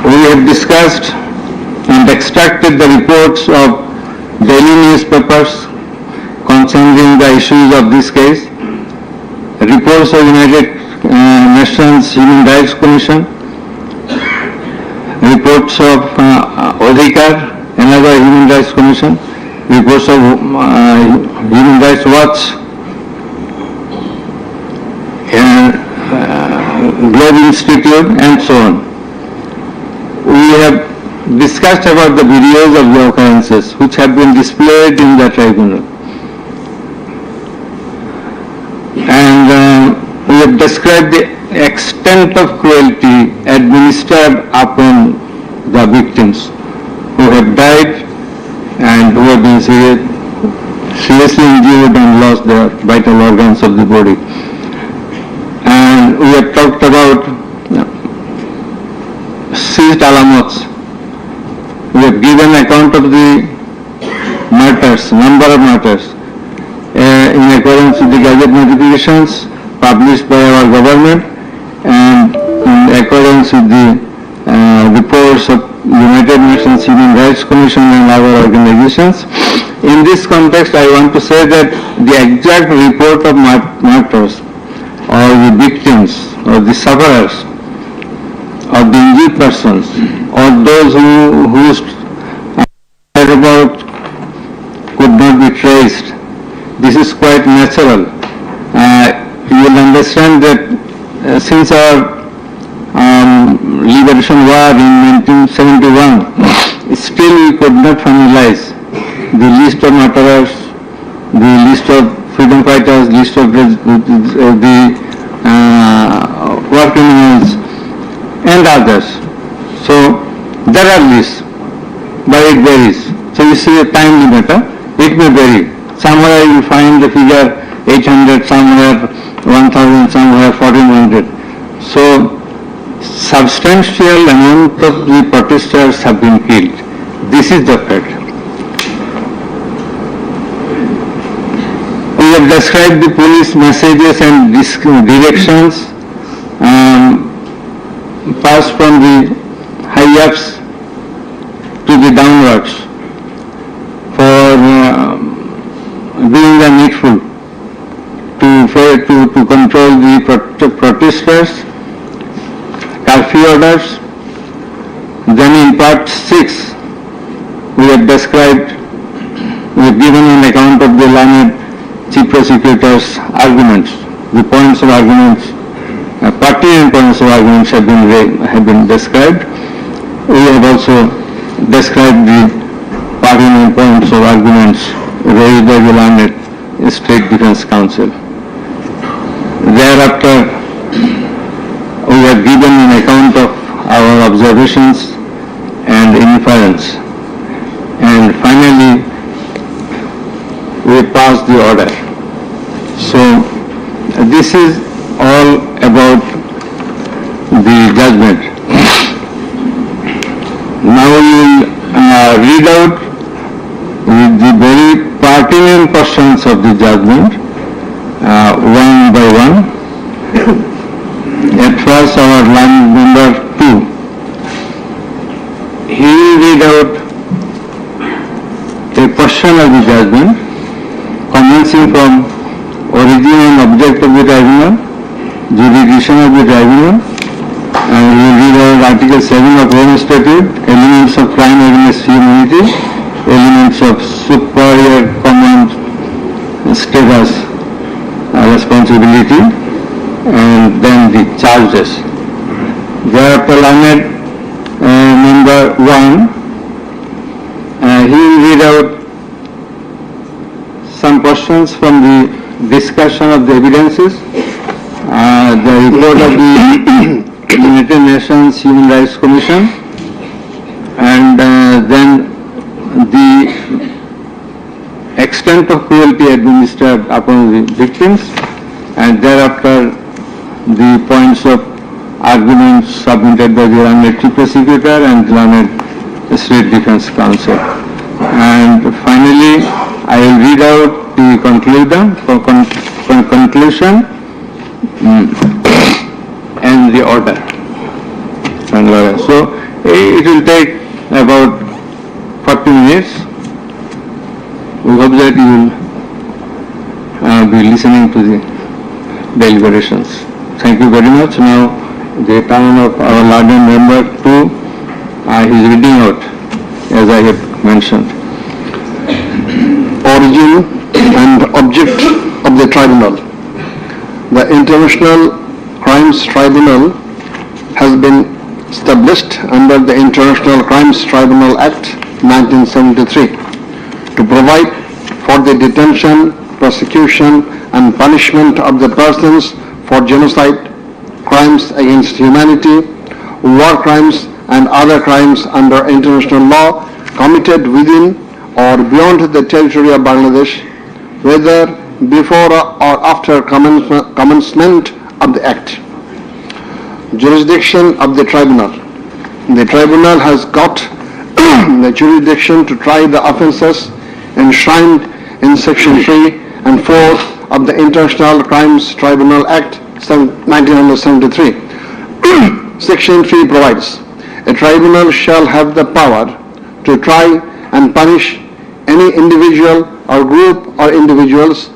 We have discussed and extracted the reports of daily newspapers concerning the issues of this case, reports of United Nations Human Rights Commission, reports of Odhikar, another Human Rights Commission, reports of Human Rights Watch, Globe Institute, and so on. We have discussed about the videos of the occurrences which have been displayed in the tribunal. And we have described the extent of cruelty administered upon the victims who have died and who have been seriously injured and lost their vital organs of the body. And we have talked about seized alamots. We have given account of the murders, number of murders, in accordance with the Gazette notifications published by our government and in accordance with the reports of United Nations Human Rights Commission and other organizations. In this context, I want to say that the exact report of martyrs or the victims or the sufferers or the injured persons or those whose whereabouts could not be traced, this is quite natural. You will understand that since our liberation war in 1971, still we could not finalize the list of martyrs, the list of freedom fighters, list of the war criminals and others. So there are lists, but it varies. So you see a time limit, it may vary. Somewhere you find the figure 800, somewhere 1000, somewhere 1400. So substantial amount of the protesters have been killed. This is the fact. We have described the police messages and directions passed from the high-ups to the downwards for doing the needful to control the protesters, curfew orders. Then in part 6, we have described, we have given an account of the learned Chief Prosecutor's arguments, the points of arguments, pertinent points of arguments have been described. We have also described the pertinent points of arguments raised by the learned State Defence Council. Thereafter, we have given an account of our observations and inference. And finally, we passed the order. So, this is all about the judgment. Now we will read out the very pertinent portions of the judgment, one by one. At first, our line number 2. He will read out a portion of the judgment, commencing from origin and object of the tribunal, jurisdiction of the tribunal, and we will read out Article 7 of Rome Statute, elements of crime against humanity, elements of superior common status, responsibility, and then the charges. Thereafter, learned number 1, he will read out some questions from the discussion of the evidences, the report of the United Nations Human Rights Commission, and then the extent of cruelty administered upon the victims, and thereafter the points of arguments submitted by the learned Chief Prosecutor and the learned State Defence Council. And finally, I will read out the conclusion and the order. and lawyers. So it will take about 40 minutes. We hope that you will be listening to the deliberations. Thank you very much. Now the time of our learned member 2 is reading out, as I have mentioned. Origin and object of the tribunal. The International Crimes Tribunal has been established under the International Crimes Tribunal Act 1973 to provide for the detention, prosecution and punishment of the persons for genocide, crimes against humanity, war crimes and other crimes under international law committed within or beyond the territory of Bangladesh, whether before or after commencement of the Act. Jurisdiction of the Tribunal. The Tribunal has got the jurisdiction to try the offences enshrined in Section 3 and 4 of the International Crimes Tribunal Act 1973. Section 3 provides, a tribunal shall have the power to try and punish any individual or group or individuals,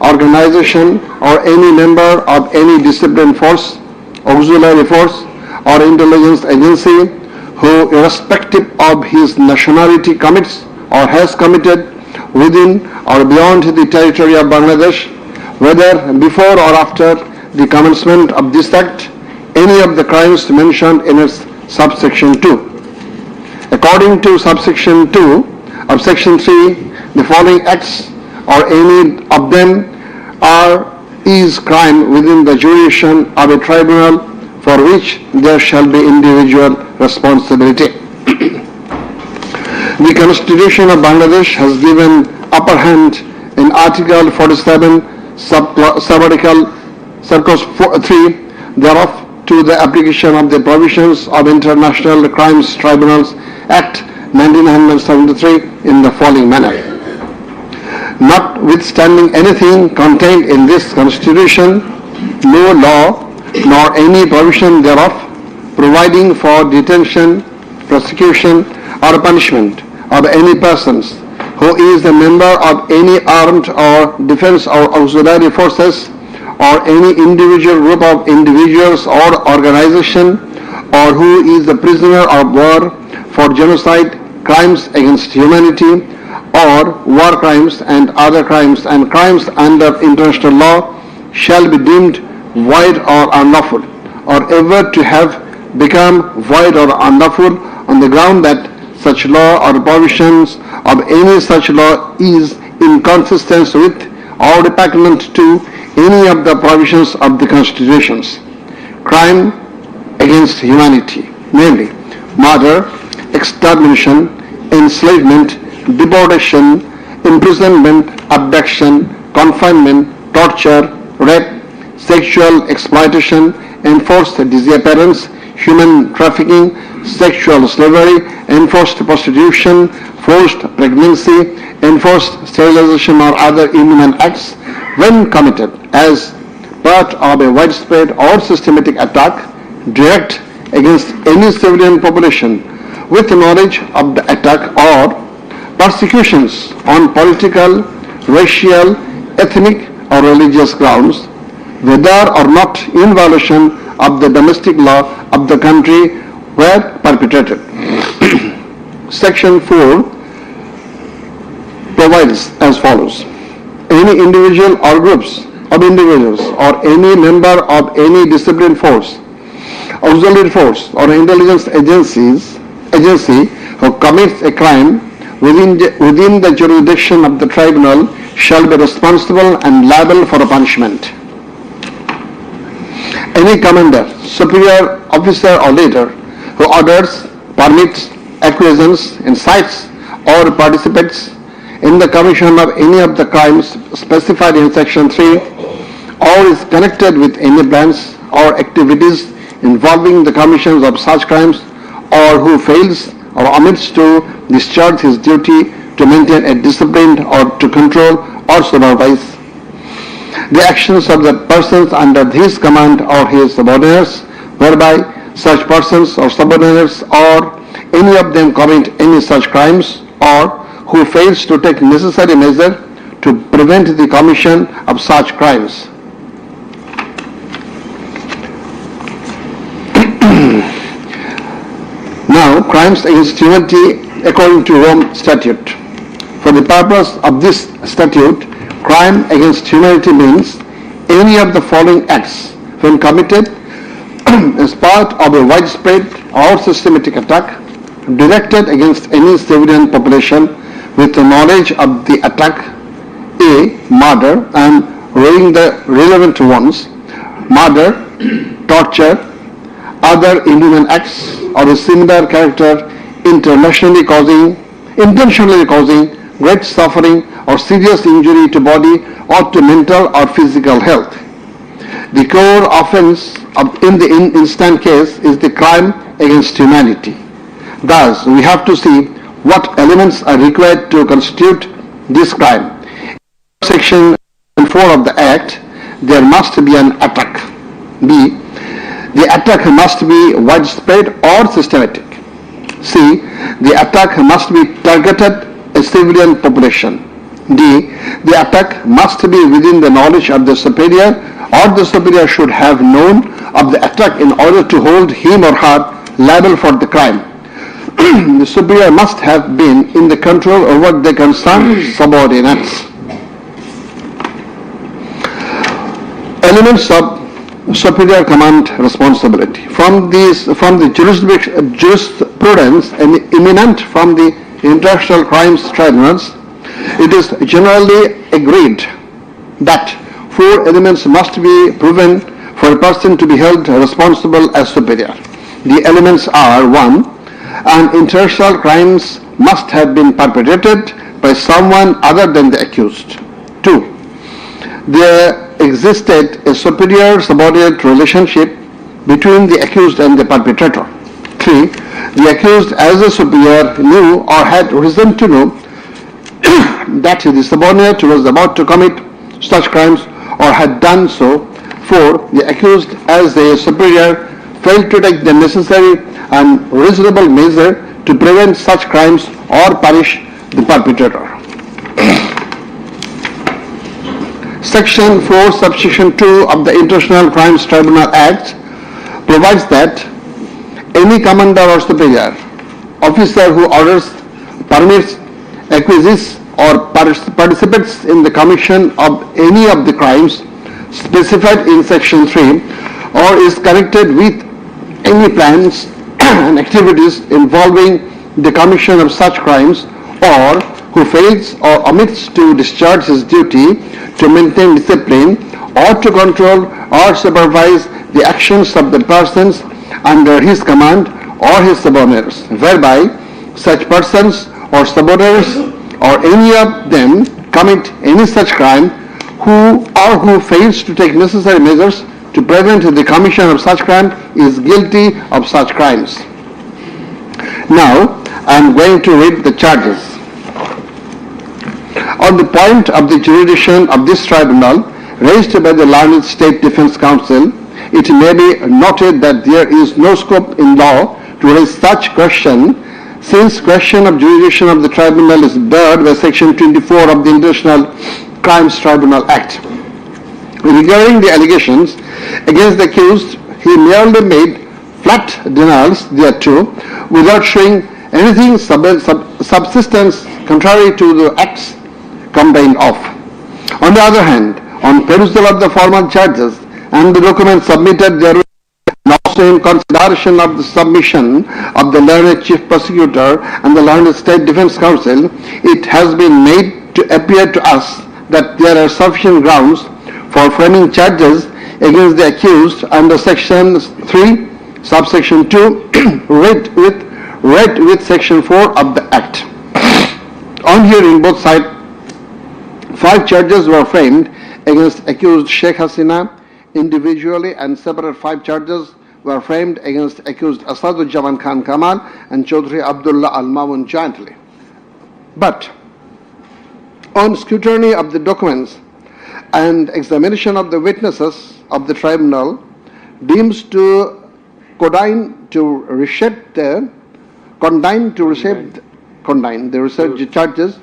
organization or any member of any disciplined force, auxiliary force or intelligence agency who, irrespective of his nationality, commits or has committed within or beyond the territory of Bangladesh, whether before or after the commencement of this act, any of the crimes mentioned in its subsection 2. According to subsection 2 of section 3, the following acts or any of them is crime within the jurisdiction of a tribunal for which there shall be individual responsibility. The Constitution of Bangladesh has given upper hand in Article 47, subarticle 3 thereof to the application of the provisions of International Crimes Tribunals Act 1973 in the following manner. Notwithstanding anything contained in this Constitution, no law nor any provision thereof providing for detention, prosecution or punishment of any persons who is a member of any armed or defense or auxiliary forces or any individual group of individuals or organization or who is a prisoner of war for genocide, crimes against humanity or war crimes and other crimes and crimes under international law shall be deemed void or unlawful, or ever to have become void or unlawful on the ground that such law or provisions of any such law is inconsistent with or repugnant to any of the provisions of the constitutions. Crime against humanity, namely murder, extermination, enslavement, deportation, imprisonment, abduction, confinement, torture, rape, sexual exploitation, enforced disappearance, human trafficking, sexual slavery, enforced prostitution, forced pregnancy, enforced sterilization or other inhuman acts when committed as part of a widespread or systematic attack direct against any civilian population with knowledge of the attack, or persecutions on political, racial, ethnic or religious grounds, whether or not in violation of the domestic law of the country were perpetrated. Section 4 provides as follows. Any individual or groups of individuals or any member of any disciplined force, auxiliary force or intelligence agency who commits a crime within the jurisdiction of the tribunal shall be responsible and liable for a punishment. Any commander, superior officer or leader who orders, permits, acquiesces, incites or participates in the commission of any of the crimes specified in section 3 or is connected with any plans or activities involving the commission of such crimes, or who fails or omits to discharge his duty to maintain a discipline or to control or supervise the actions of the persons under his command or his subordinates, whereby such persons or subordinates or any of them commit any such crimes or who fails to take necessary measure to prevent the commission of such crimes. Now, crimes against humanity according to Rome Statute. For the purpose of this statute, crime against humanity means any of the following acts when committed as part of a widespread or systematic attack directed against any civilian population with the knowledge of the attack, A. Murder and weighing the relevant ones, murder, torture, other inhuman acts of a similar character intentionally causing great suffering or serious injury to body or to mental or physical health. The core offense in the instant case is the crime against humanity. Thus, we have to see what elements are required to constitute this crime. In Section 4 of the Act, there must be an attack. B. The attack must be widespread or systematic. C. The attack must be targeted a civilian population. D. The attack must be within the knowledge of the superior or the superior should have known of the attack in order to hold him or her liable for the crime. The superior must have been in the control over the concerned subordinates. Elements of superior command responsibility. From the jurisprudence eminent from the international crimes tribunals, it is generally agreed that 4 elements must be proven for a person to be held responsible as superior. The elements are: 1. An international crimes must have been perpetrated by someone other than the accused. 2. There existed a superior subordinate relationship between the accused and the perpetrator. 3. The accused as a superior knew or had reason to know that the subordinate was about to commit such crimes or had done so. 4. The accused as a superior failed to take the necessary and reasonable measure to prevent such crimes or punish the perpetrator. Section 4, subsection 2 of the International Crimes Tribunal Act provides that any commander or superior officer who orders, permits, acquiesces or participates in the commission of any of the crimes specified in Section 3 or is connected with any plans and activities involving the commission of such crimes or who fails or omits to discharge his duty to maintain discipline or to control or supervise the actions of the persons under his command or his subordinates, whereby such persons or subordinates or any of them commit any such crime who fails to take necessary measures to prevent the commission of such crime is guilty of such crimes. Now, I am going to read the charges. On the point of the jurisdiction of this tribunal raised by the learned State Defence Council, it may be noted that there is no scope in law to raise such question, since question of jurisdiction of the tribunal is barred by Section 24 of the International Crimes Tribunal Act. Regarding the allegations against the accused, he merely made flat denials thereto without showing anything subsistence contrary to the acts complained of. On the other hand, on perusal of the formal charges and the documents submitted therein, and also in consideration of the submission of the learned Chief Prosecutor and the learned State Defence Council, it has been made to appear to us that there are sufficient grounds for framing charges against the accused under Section 3, subsection 2, read with Section 4 of the Act. On hearing both sides, 5 charges were framed against accused Sheikh Hasina individually, and separate 5 charges were framed against accused Asaduzzaman Khan Kamal and Chaudhry Abdullah Al Mamun jointly. But on scrutiny of the documents and examination of the witnesses of the tribunal deems to condign to reshape the charges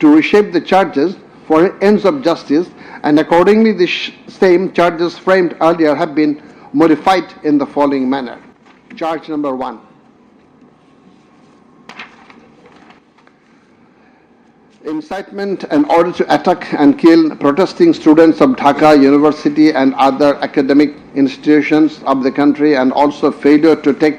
to reshape the charges for ends of justice, and accordingly the same charges framed earlier have been modified in the following manner. Charge number 1. Incitement in order to attack and kill protesting students of Dhaka University and other academic institutions of the country, and also failure to take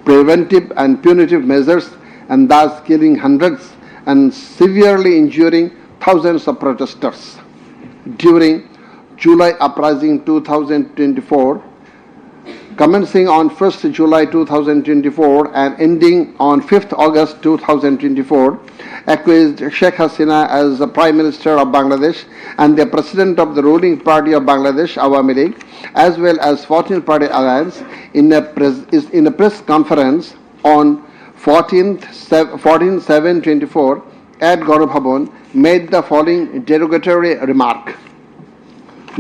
preventive and punitive measures, and thus killing hundreds and severely injuring thousands of protesters during July Uprising 2024, commencing on 1st July 2024 and ending on 5th August 2024, accused Sheikh Hasina as the Prime Minister of Bangladesh and the President of the ruling party of Bangladesh, Awami League, as well as 14th Party Alliance, in a press conference on 14/7/24 at Gaurabhavan, made the following derogatory remark.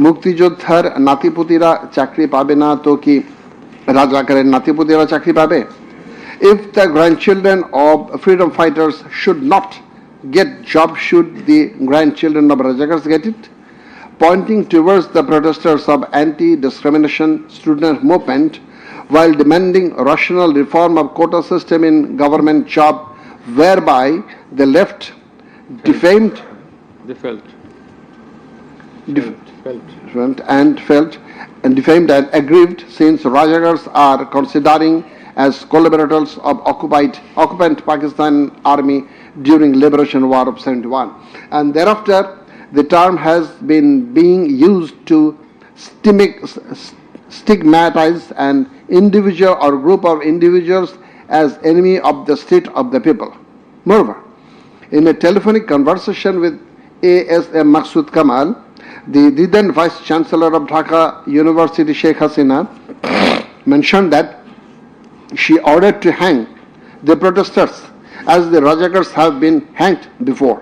মুক্তিযোদ্ধার নাতিপুতিরা চাকরি পাবে না তো কি রাজাকারের নাতিপুতিরা চাকরি পাবে? If the grandchildren of freedom fighters should not get job, should the grandchildren of Rajakars get it? Pointing towards the protesters of anti-discrimination student movement while demanding rational reform of quota system in government job, whereby the left defamed and aggrieved, since Rajakars are considering as collaborators of occupant Pakistan Army during Liberation War of 71. And thereafter, the term has been being used to stigmatize an individual or group of individuals as enemy of the state of the people. Moreover, in a telephonic conversation with ASM Maksud Kamal, the then Vice Chancellor of Dhaka University, Sheikh Hasina, mentioned that she ordered to hang the protesters as the Rajakars have been hanged before.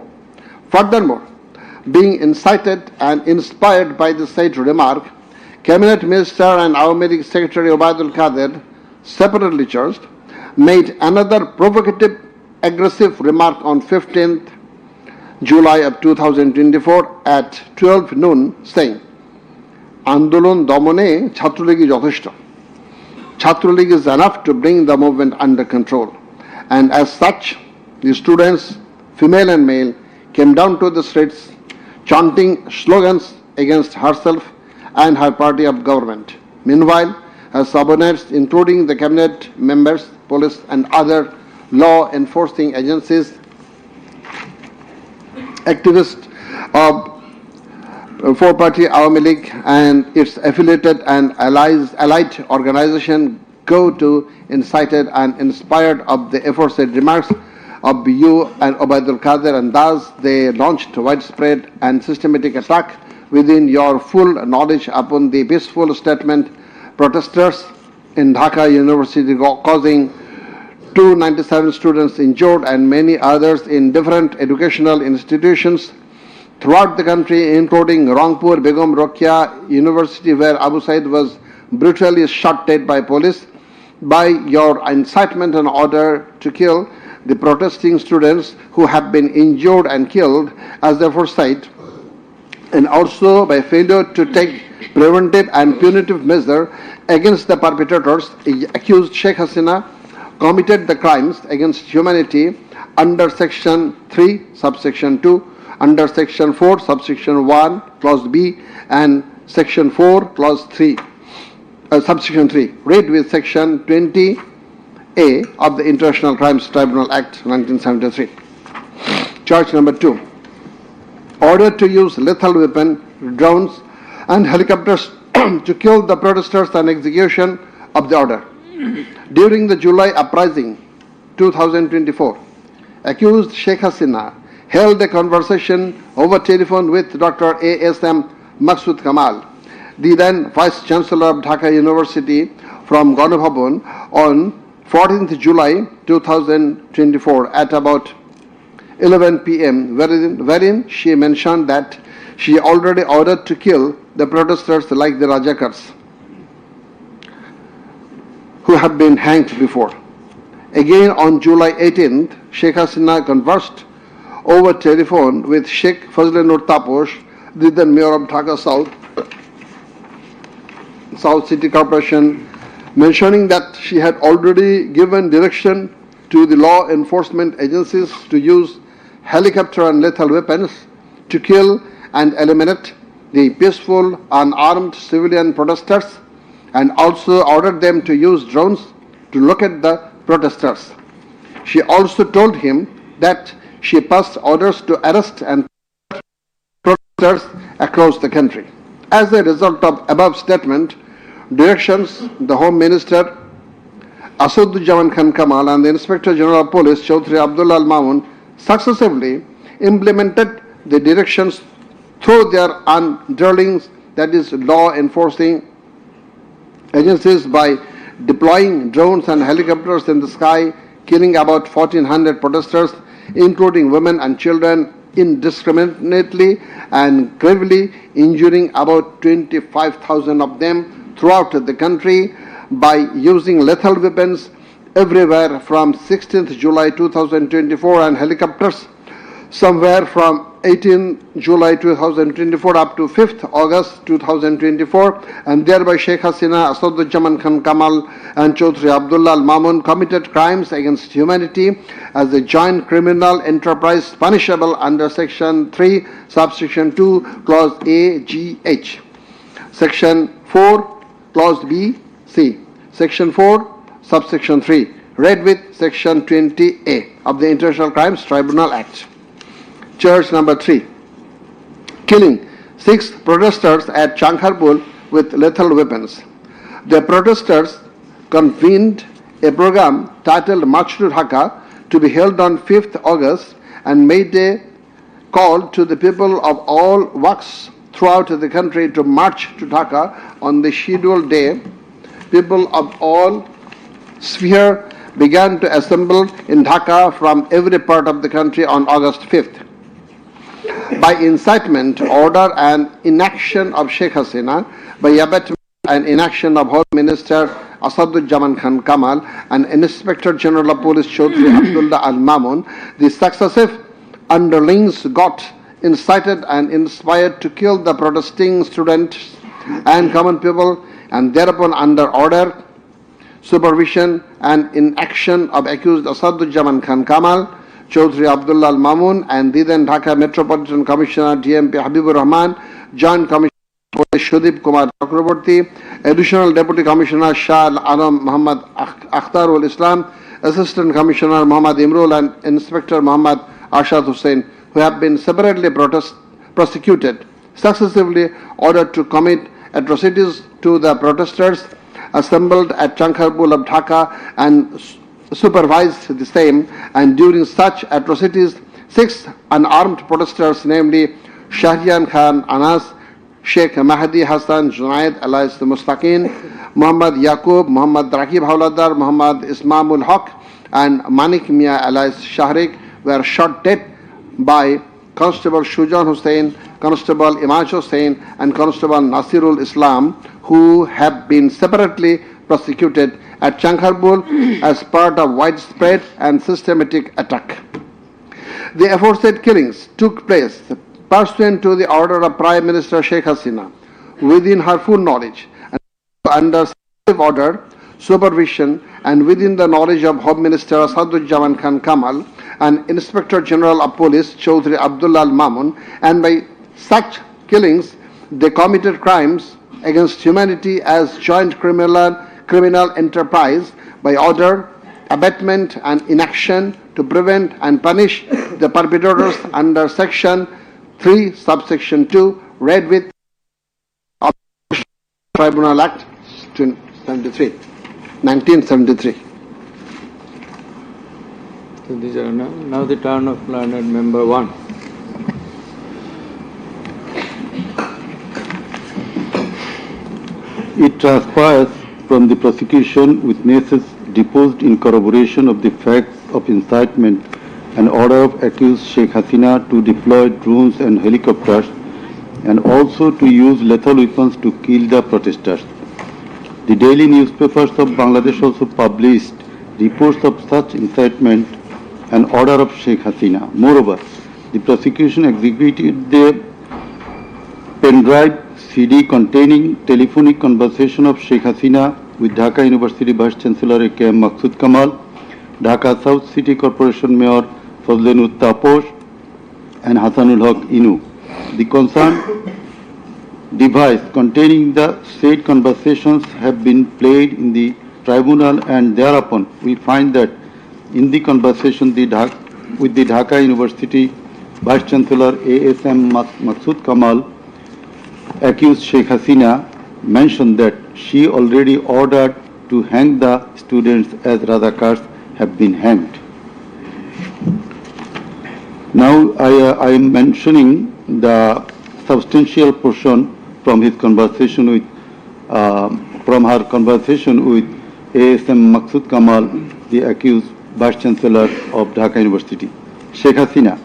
Furthermore, being incited and inspired by the said remark, Cabinet Minister and Awami League Secretary Obaidul Qadir, separately charged, made another provocative, aggressive remark on 15th July of 2024 at 12 noon, saying, Andolon Domone Chhatroligi Jotheshto. Chhatroligi is enough to bring the movement under control. And as such, the students, female and male, came down to the streets chanting slogans against herself and her party of government. Meanwhile, her subordinates, including the cabinet members, police and other law enforcing agencies, activists of four-party Awami League and its affiliated and allied organization go to incited and inspired of the aforesaid remarks of you and Obaidul Qadir, and thus they launched widespread and systematic attack within your full knowledge upon the peaceful statement protesters in Dhaka University, causing 297 students injured and many others in different educational institutions throughout the country, including Rangpur Begum Rokeya University, where Abu Said was brutally shot dead by police. By your incitement and order to kill the protesting students who have been injured and killed as the aforesaid, and also by failure to take preventive and punitive measure against the perpetrators, accused Sheikh Hasina committed the crimes against humanity under Section 3, Subsection 2, under Section 4, Subsection 1, Clause B, and Section 4, Clause 3, Subsection 3, read with Section 20A of the International Crimes Tribunal Act 1973. Charge number 2. Order to use lethal weapon, drones and helicopters to kill the protesters and execution of the order. During the July Uprising 2024, accused Sheikh Hasina held a conversation over telephone with Dr. ASM Maksud Kamal, the then Vice Chancellor of Dhaka University, from Gaurabhavan on 14th July 2024 at about 11 p.m., wherein she mentioned that she already ordered to kill the protesters like the Rajakars. who have been hanged before. Again, on July 18th, Sheikh Hasina conversed over telephone with Sheikh Fazlanur Taposh, the then Mayor of Dhaka South City Corporation, mentioning that she had already given direction to the law enforcement agencies to use helicopter and lethal weapons to kill and eliminate the peaceful, unarmed civilian protesters, and also ordered them to use drones to locate the protesters. She also told him that she passed orders to arrest and protesters across the country. As a result of above statement, directions, the Home Minister Asaduzzaman Khan Kamal and the Inspector General of Police Chaudhry Abdullah Al Mamun successively implemented the directions through their underlings, that is law enforcing agencies, by deploying drones and helicopters in the sky, killing about 1,400 protesters, including women and children, indiscriminately and gravely injuring about 25,000 of them throughout the country by using lethal weapons everywhere from 16th July 2024 and helicopters somewhere from 18 July 2024 up to 5th August 2024, and thereby Sheikh Hasina, Asaduzzaman Khan Kamal and Chaudhry Abdullah Al Mamun committed crimes against humanity as a joint criminal enterprise punishable under Section 3, Subsection 2, Clause A, G, H, Section 4, Clause B, C, Section 4, Subsection 3, read with Section 20A of the International Crimes Tribunal Act. Charge number 3, killing 6 protesters at Chankharpur with lethal weapons. The protesters convened a program titled March to Dhaka to be held on 5th August and made a call to the people of all walks throughout the country to march to Dhaka on the scheduled day. People of all sphere began to assemble in Dhaka from every part of the country on August 5th. By incitement, order and inaction of Sheikh Hasina, by abetment and inaction of Home Minister Asaduzzaman Khan Kamal and Inspector General of Police Chaudhry Abdullah Al Mamun, the successive underlings got incited and inspired to kill the protesting students and common people, and thereupon under order, supervision and inaction of accused Asaduzzaman Khan Kamal, Chaudhry Abdullah Al Mamun and the then Dhaka Metropolitan Commissioner DMP Habibur Rahman, Joint Commissioner Police Shudip Kumar Chakraborty, Additional Deputy Commissioner Shah Alam Muhammad Akhtarul Islam, Assistant Commissioner Muhammad Imrul and Inspector Muhammad Arshad Hussain, who have been separately prosecuted, successively ordered to commit atrocities to the protesters assembled at Chankharpur of Dhaka and supervised the same, and during such atrocities 6 unarmed protesters, namely Shahriyan Khan Anas, Sheikh Mahdi Hassan Junaid alias Mustaqin, Muhammad Yaqub, Muhammad Rakib Hawladar, Muhammad Ismamul Haq and Manik Mia alias Shahrik were shot dead by Constable Shujan Hussain, Constable Imaj Hussain and Constable Nasirul Islam, who have been separately prosecuted at Chankharpur as part of widespread and systematic attack. The aforesaid killings took place pursuant to the order of Prime Minister Sheikh Hasina, within her full knowledge and under order, supervision and within the knowledge of Home Minister Asaduzzaman Khan Kamal and Inspector General of Police Chaudhry Abdullah Al Mamun, and by such killings they committed crimes against humanity as joint criminal enterprise by order, abetment and inaction to prevent and punish the perpetrators under Section 3, Subsection 2, read with Tribunal Act 1973. So these are now the turn of learned member 1. It transpires from the prosecution witnesses deposed in corroboration of the facts of incitement and order of accused Sheikh Hasina to deploy drones and helicopters and also to use lethal weapons to kill the protesters. The daily newspapers of Bangladesh also published reports of such incitement and order of Sheikh Hasina. Moreover, the prosecution exhibited the pen-drive CD containing telephonic conversation of Sheikh Hasina with Dhaka University Vice Chancellor A.K.M. Maqsood Kamal, Dhaka South City Corporation Mayor Fazlenur Taposh, and Hasanul Haq Inu. The concerned device containing the said conversations have been played in the tribunal, and thereupon we find that in the conversation with the Dhaka University Vice Chancellor A.S.M. Maqsood Kamal, accused Sheikh Hasina mentioned that she already ordered to hang the students as Radhakars have been hanged. Now I am mentioning the substantial portion from his conversation with, from her conversation with A.S.M. Maqsood Kamal, the accused Vice Chancellor of Dhaka University. Sheikh Hasina,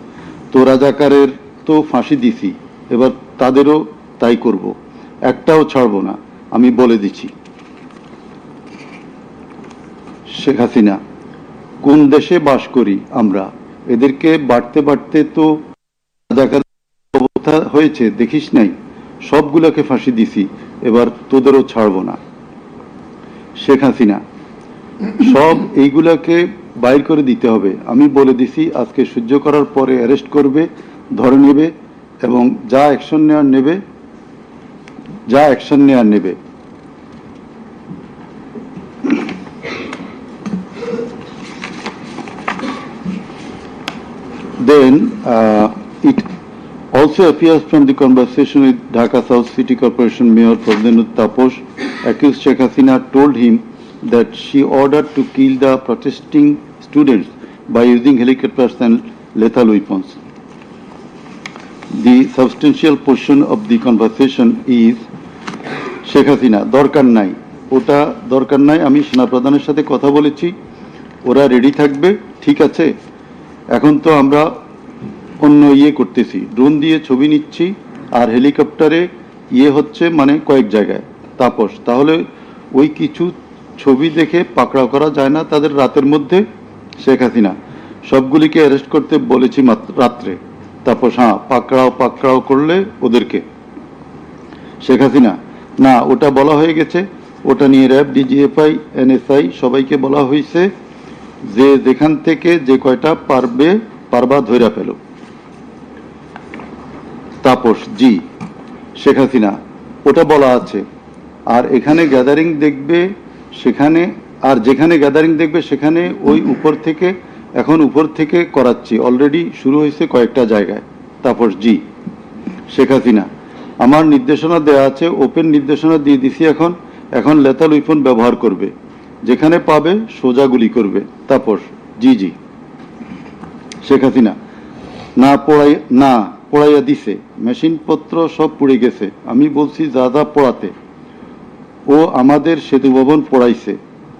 তো রাজাকারের তো ফাঁসি দিছি, এবার তাদেরও তাই করব, একটাও ছাড়বো না, আমি বলে দিচ্ছি। শেখ হাসিনা, কোন দেশে বাস করি আমরা? এদেরকে বাড়তে বাড়তে তো রাজাকার অবস্থা হয়েছে, দেখিস নাই? সবগুলোকে ফাঁসি দিছি, এবার তোদেরও ছাড়বো না। শেখ হাসিনা, সব এইগুলাকে বাইর করে দিতে হবে, আমি বলে দিছি, আজকে সহ্য করার পরে অ্যারেস্ট করবে, ধরে নেবে এবং যা অ্যাকশন নেওয়ার নেবে। Then it also appears from the conversation with Dhaka South City Corporation Mayor Fazlenur Taposh, accused Sheikh Hasina told him that she ordered to kill the protesting students by using helicopters and lethal weapons. The substantial portion of the conversation is Sheikh Hasina, দরকার নাই, ওটা দরকার নাই, আমি সেনাপ্রধানের সাথে কথা বলেছি, ওরা রেডি থাকবে, ঠিক আছে। এখন তো আমরা অন্য করতেছি, ড্রোন দিয়ে ছবি নিচ্ছি আর হেলিকপ্টারে হচ্ছে মানে কয়েক জায়গায়। তাপস, তাহলে ওই কিছু ছবি দেখে পাকড়াও করা যায় না তাদের রাতের মধ্যে? শেখ হাসিনা, সবগুলিকে অ্যারেস্ট করতে বলেছি রাত্রে। তাপস, হ্যাঁ, পাকড়াও করলে ওদেরকে। শেখ হাসিনা, না, ওটা বলা হয়ে গেছে, ওটা নিয়ে র্যাব, ডিজিএফআই, এনএসআই সবাইকে বলা হয়েছে যে যেখান থেকে যে কয়টা পারবা ধইরা ফেলো। তাপস, জি। শেখ হাসিনা, ওটা বলা আছে, আর এখানে গ্যাদারিং দেখবে সেখানে, আর যেখানে গ্যাদারিং দেখবে সেখানে ওই উপর থেকে করাচ্ছি, অলরেডি শুরু হয়েছে কয়েকটা জায়গায়। তাপস, জি। শেখ হাসিনা, আমার নির্দেশনা দেয়া আছে, ওপেন নির্দেশনা দিয়ে দিছি, এখন লেথাল উইপন ব্যবহার করবে, যেখানে পাবে সোজা গুলি করবে। তাপস, জি জি। শেখ হাসিনা, না পড়াইয়া দিছে, মেশিনপত্র সব পুড়ে গেছে, আমি বলছি যা পড়াতে, ও আমাদের সেতু ভবন পড়াইছে।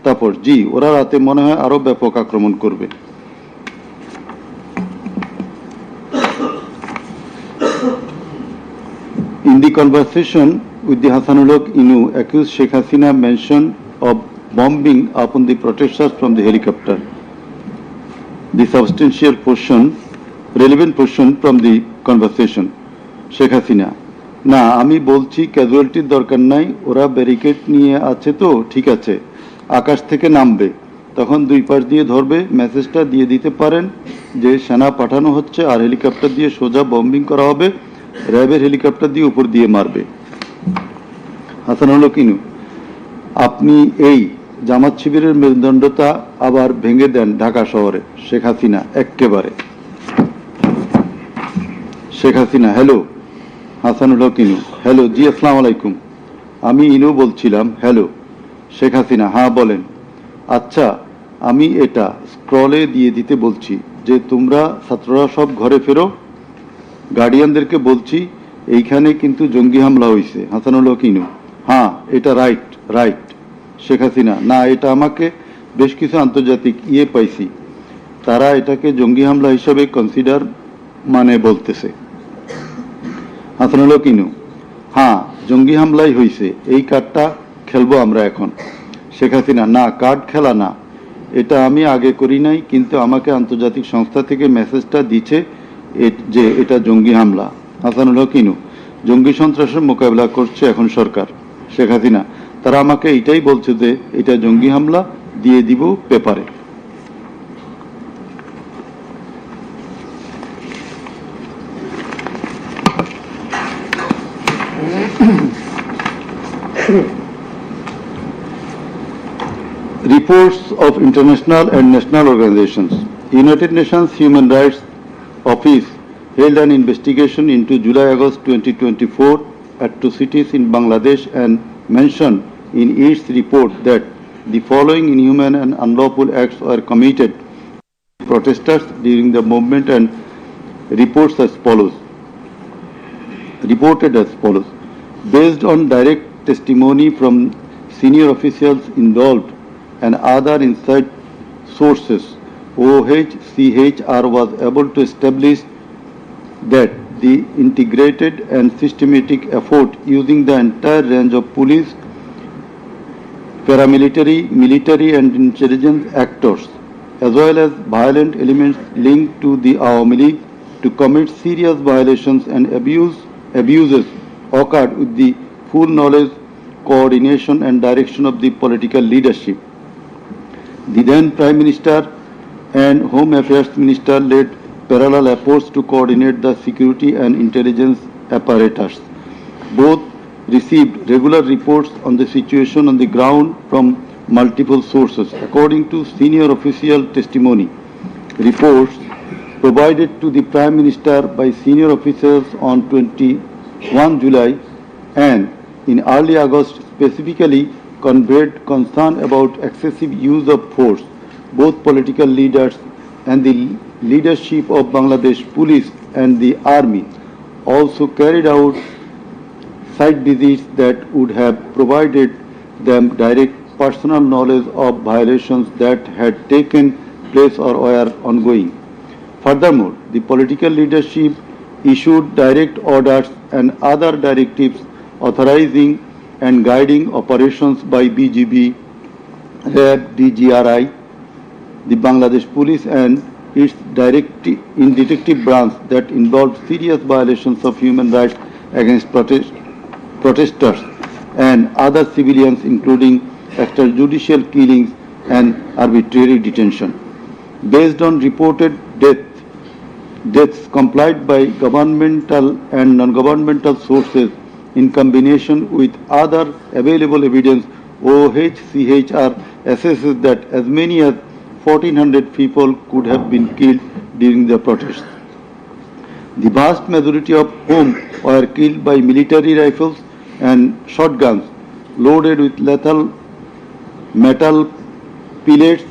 তাপস, জি, ওরা রাতে মনে হয় আরো ব্যাপক আক্রমণ করবে। In the conversation with the Hasanul Haq Inu, accused Sheikh Hasina mentioned of bombing upon the protesters from the helicopter. The substantial portion, relevant portion from the conversation. Sheikh Hasina, না, আমি বলছি ক্যাজুয়ালিটির দরকার নাই, ওরা ব্যারিকেড নিয়ে আছে তো ঠিক আছে, আকাশ থেকে নামবে, তখন দুই পাশ দিয়ে ধরবে, মেসেজটা দিয়ে দিতে পারেন যে সেনা পাঠানো হচ্ছে আর হেলিকপ্টার দিয়ে সোজা বম্বিং করা হবে, র্যাবের হেলিকপ্টার দিয়ে উপর দিয়ে মারবে। হাসানুল হক ইনু, আপনি এই জামাত শিবিরের মেরুদণ্ডতা আবার ভেঙে দেন ঢাকা শহরে। শেখ হাসিনা, এক্কেবারে। শেখ হাসিনা, হ্যালো। হাসানুল হক ইনু, হ্যালো, জি, আসসালামু আলাইকুম, আমি ইনু বলছিলাম। হ্যালো। শেখ হাসিনা, হ্যাঁ বলেন। আচ্ছা, আমি এটা স্ক্রলে দিয়ে দিতে বলছি যে তোমরা ছাত্ররা সব ঘরে ফেরো, গার্ডিয়ানদেরকে বলছি এইখানে কিন্তু জঙ্গি হামলা হয়েছে। হাসানুল হক ইনু, হ্যাঁ, এটা রাইট। শেখ হাসিনা, না, এটা আমাকে বেশ কিছু আন্তর্জাতিক পাইছি, তারা এটাকে জঙ্গি হামলা হিসাবে কনসিডার বলতেছে। হাসানুল হক ইনু, হ্যাঁ, জঙ্গি হামলাই হয়েছে, এই কার্ডটা খেলবো আমরা এখন। শেখ হাসিনা: না, কার্ড খেলা না, এটা আমি আগে করি নাই, কিন্তু আমাকে আন্তর্জাতিক সংস্থা থেকে মেসেজটা দিচ্ছে যে এটা জঙ্গি হামলা। হাসানুল হক ইনু: জঙ্গি সন্ত্রাসের মোকাবিলা করছে এখন সরকার। শেখ হাসিনা: তারা আমাকে এটাই বলছে যে এটা জঙ্গি হামলা, দিয়ে দিব পেপারে। Reports of international and national organizations. United Nations Human Rights Office held an investigation into July-August 2024 atrocities in Bangladesh and mentioned in its report that the following inhuman and unlawful acts were committed by protesters during the movement and reported as follows. Based on direct testimony from senior officials involved and other inside sources, OHCHR was able to establish that the integrated and systematic effort using the entire range of police, paramilitary, military and intelligence actors, as well as violent elements linked to the Awami League to commit serious violations and abuses occurred with the full knowledge, coordination and direction of the political leadership. The then Prime Minister and Home Affairs Minister led parallel efforts to coordinate the security and intelligence apparatus. Both received regular reports on the situation on the ground from multiple sources. According to senior official testimony, reports provided to the Prime Minister by senior officers on 21 July and in early August specifically conveyed concern about excessive use of force. Both political leaders and the leadership of Bangladesh Police and the Army also carried out site visits that would have provided them direct personal knowledge of violations that had taken place or were ongoing. Furthermore, the political leadership issued direct orders and other directives authorizing and guiding operations by BGB, RAB, DGRI, the Bangladesh Police and its detective branch that involved serious violations of human rights against protesters and other civilians, including extrajudicial killings and arbitrary detention. Based on reported deaths complied by governmental and non-governmental sources in combination with other available evidence, OHCHR assesses that as many as 1,400 people could have been killed during the protests. The vast majority of whom were killed by military rifles and shotguns loaded with lethal metal pellets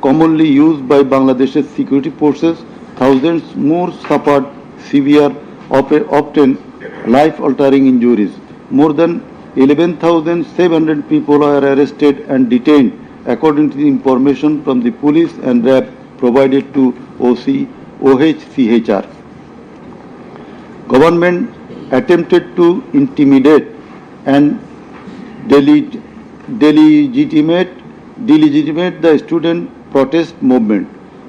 commonly used by Bangladesh's security forces. Thousands more suffered severe, often life-altering injuries. More than 11,700 people were arrested and detained, according to the information from the police and RAB provided to OHCHR. Government attempted to intimidate and delegitimate the student protest movement,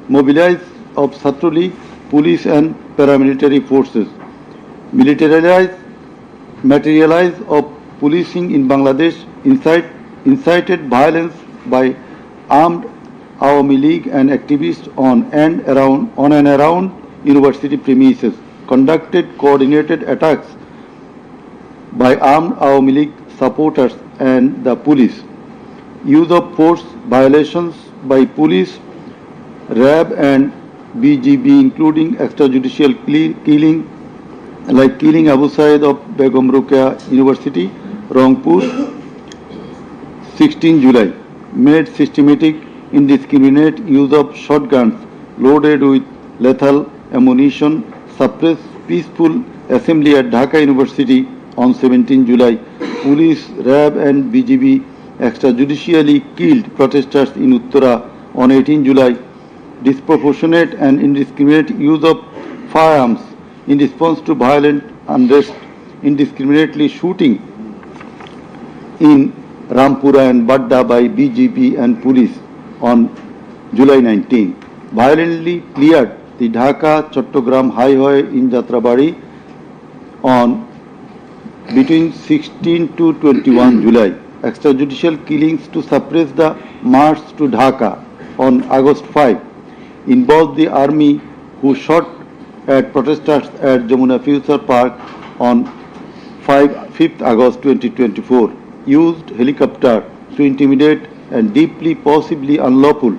mobilize of Chhatra League, police and paramilitary forces, materialize of policing in Bangladesh, incited violence by armed Awami League and activists on and around university premises, conducted coordinated attacks by armed Awami League supporters and the police, use of force violations by police, RAB and BGB, including extrajudicial killing, like killing Abu Said of Begum Ruqayya University, Rangpur, 16 July, made systematic, indiscriminate use of shotguns loaded with lethal ammunition, suppressed peaceful assembly at Dhaka University on 17 July. Police, RAB and BGB extrajudicially killed protesters in Uttara on 18 July. Disproportionate and indiscriminate use of firearms in response to violent unrest, indiscriminately shooting in Rampura and Badda by BGP and police on July 19. Violently cleared the Dhaka-Chattogram highway in Jatrabari on between 16 to 21 July. Extrajudicial killings to suppress the march to Dhaka on August 5 involved the army who shot at protesters at Jamuna Future Park on 5th August 2024, used helicopter to intimidate and deploy possibly unlawful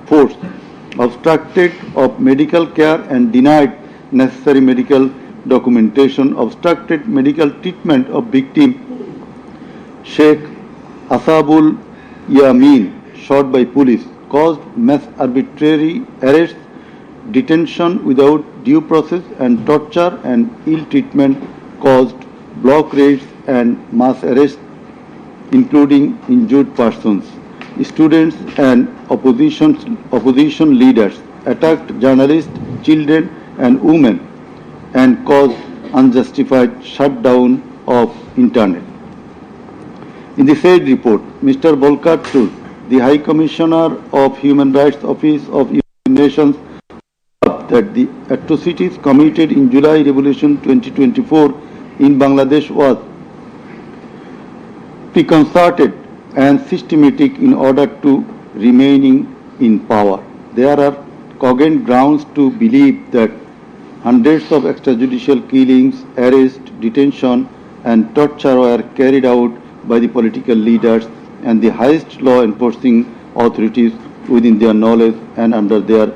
force, obstructed of medical care and denied necessary medical documentation, obstructed medical treatment of victim Sheikh Asabul Yamin, shot by police, caused mass arbitrary arrests, detention without due process and torture and ill treatment, caused block raids and mass arrests, including injured persons. Students and opposition leaders attacked journalists, children and women and caused unjustified shutdown of internet. In the said report, Mr. Volker Turk, the High Commissioner of Human Rights Office of United Nations, that the atrocities committed in July Revolution 2024 in Bangladesh was preconcerted and systematic in order to remaining in power. There are cogent grounds to believe that hundreds of extrajudicial killings, arrests, detention and torture were carried out by the political leaders and the highest law enforcing authorities within their knowledge and under their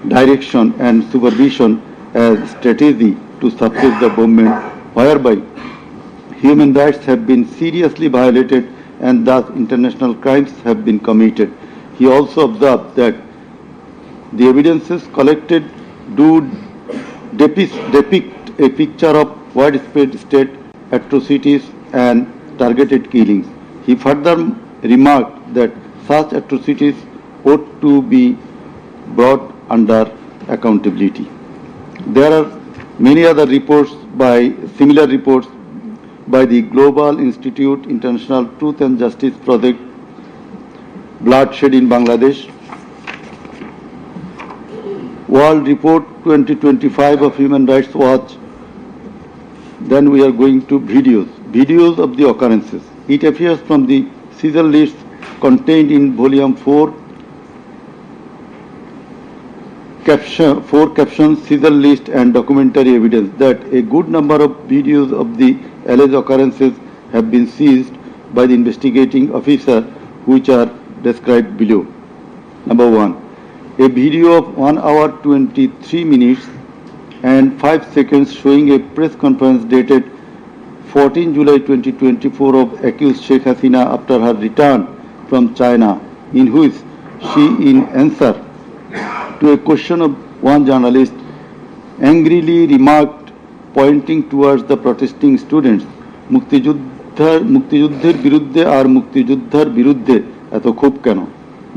direction and supervision as strategy to suppress the movement, whereby human rights have been seriously violated and thus international crimes have been committed. He also observed that the evidences collected do depict a picture of widespread state atrocities and targeted killings. He further remarked that such atrocities ought to be brought under accountability. There are many other similar reports by the Global Institute International Truth and Justice Project, Bloodshed in Bangladesh, World Report 2025 of Human Rights Watch. Then we are going to videos of the occurrences. It appears from the Caesar list contained in Volume 4, captions, Caesar list and documentary evidence that a good number of videos of the alleged occurrences have been seized by the investigating officer, which are described below. Number 1. A video of 1 hour 23 minutes and 5 seconds showing a press conference dated 14 July 2024 of accused Sheikh Hasina after her return from China, in which she, in answer to a question of one journalist, angrily remarked, pointing towards the protesting students, মুক্তিযুদ্ধের বিরুদ্ধে আর মুক্তিযোদ্ধার বিরুদ্ধে এত ক্ষোভ কেন?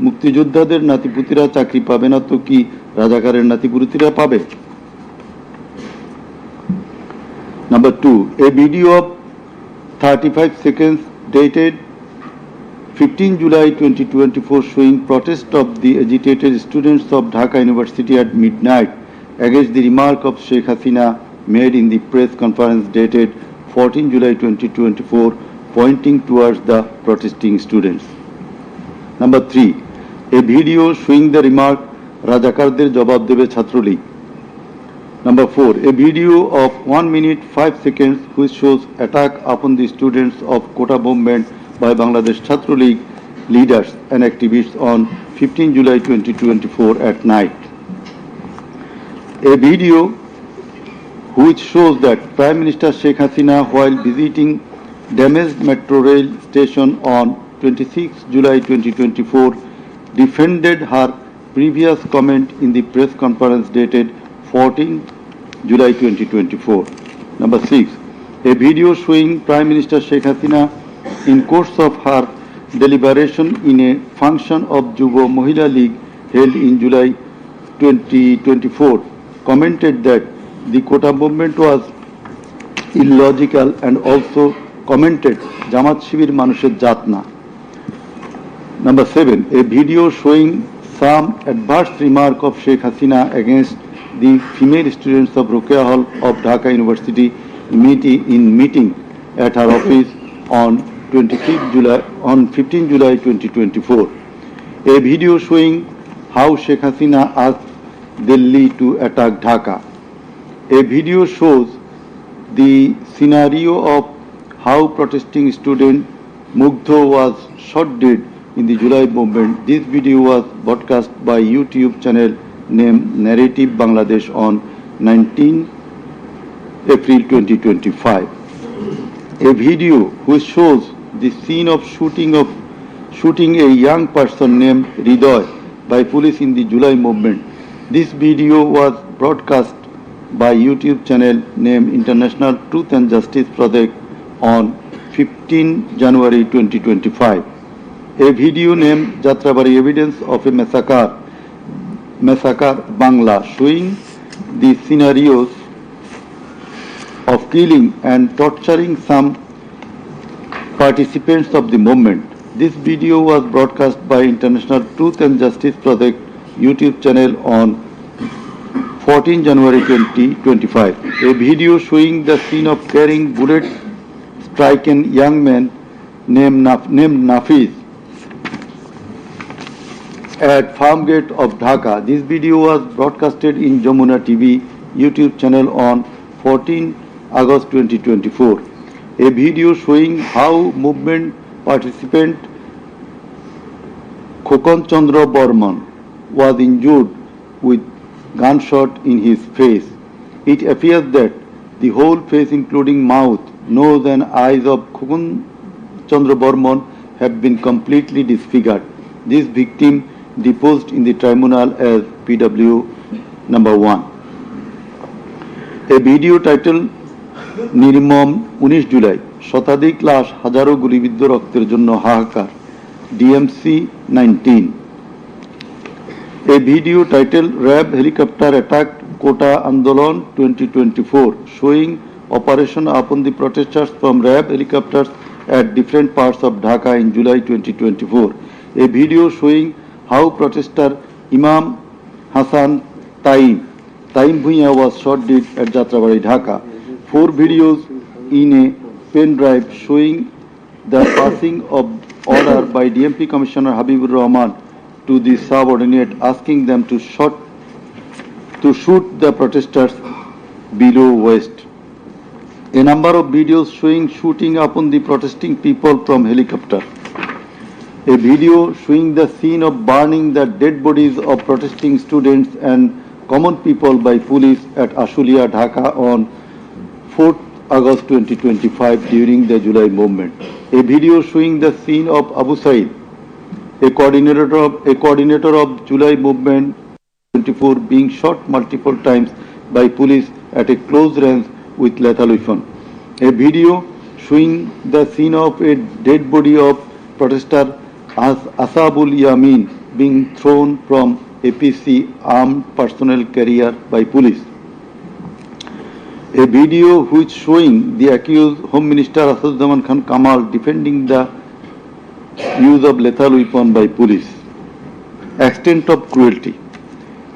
মুক্তিযোদ্ধাদের নাতিপুতিরা চাকরি পাবে না তো কি রাজাকারের নাতিপুতিরা পাবে? Number 2, a video of 35 seconds dated 15 July 2024 showing protest of the agitated students of Dhaka University at midnight against the remark of Sheikh Hasina made in the press conference dated 14 July 2024 pointing towards the protesting students. Number 3, a video showing the remark Rajakarder jawab debe Chhatrolig. Number 4, a video of 1 minute 5 seconds which shows attack upon the students of Kota movement by Bangladesh Chhatrolig leaders and activists on 15 July 2024 at night. A video which shows that Prime Minister Sheikh Hasina, while visiting damaged metro rail station on 26 July 2024, defended her previous comment in the press conference dated 14 July 2024. Number 6, a video showing Prime Minister Sheikh Hasina in course of her deliberation in a function of Jubo Mohila League held in July 2024 commented that the Kota movement was illogical and also commented, Jamaat Shibir মানুষের জাত না. Number 7, a video showing some adverse remark of Sheikh Hasina against the female students of Rokeya Hall of Dhaka University meeting at her office on 15 July 2024. A video showing how Sheikh Hasina asked Delhi to attack Dhaka. A video shows the scenario of how protesting student Mugdho was shot dead in the July movement. This video was broadcast by YouTube channel named Narrative Bangladesh on 19 April 2025. A video which shows the scene of shooting a young person named Ridoy by police in the July movement. This video was broadcast by YouTube channel named International Truth and Justice Project on 15 January 2025. A video named Jatrabari Evidence of a Massacre Bangla showing the scenarios of killing and torturing some participants of the movement. This video was broadcast by International Truth and Justice Project YouTube channel on 14 January 2025. A video showing the scene of carrying bullets striking young man named Nafiz at Farm Gate of Dhaka. This video was broadcasted in Jamuna TV YouTube channel on 14 August 2024. A video showing how movement participant Khokon Chandra Burman was injured with gunshot in his face. It appears that the whole face including mouth, nose and eyes of Khokon Chandra Burman have been completely disfigured. This victim deposed in the tribunal as PW number 1. A video titled নির্মম 19 জুলাই শতাধিক লাশ হাজারো গুলিবিদ্ধ রক্তের জন্য হাহাকার DMC 19. A video titled RAB helicopter attacked Kota Andolon 2024 showing operation upon the protesters from RAB helicopters at different parts of Dhaka in July 2024. A video showing how protester Imam Hassan Taim Bhuiya was shot dead at Jatrabari, Dhaka. 4 videos in a pen drive showing the passing of order by DMP Commissioner Habibur Rahman to the subordinate asking them to shoot the protesters below waist. A number of videos showing shooting upon the protesting people from helicopter. A video showing the scene of burning the dead bodies of protesting students and common people by police at Ashulia, Dhaka on 4th August 2025 during the July movement. A video showing the scene of Abu Said, a coordinator of July movement 24 being shot multiple times by police at a close range with lethal weapon. A video showing the scene of a dead body of protester Asabul Yamin being thrown from APC armed personnel carrier by police. A video which showing the accused Home Minister Asaduzzaman Khan Kamal defending the use of lethal weapon by police. Extent of cruelty.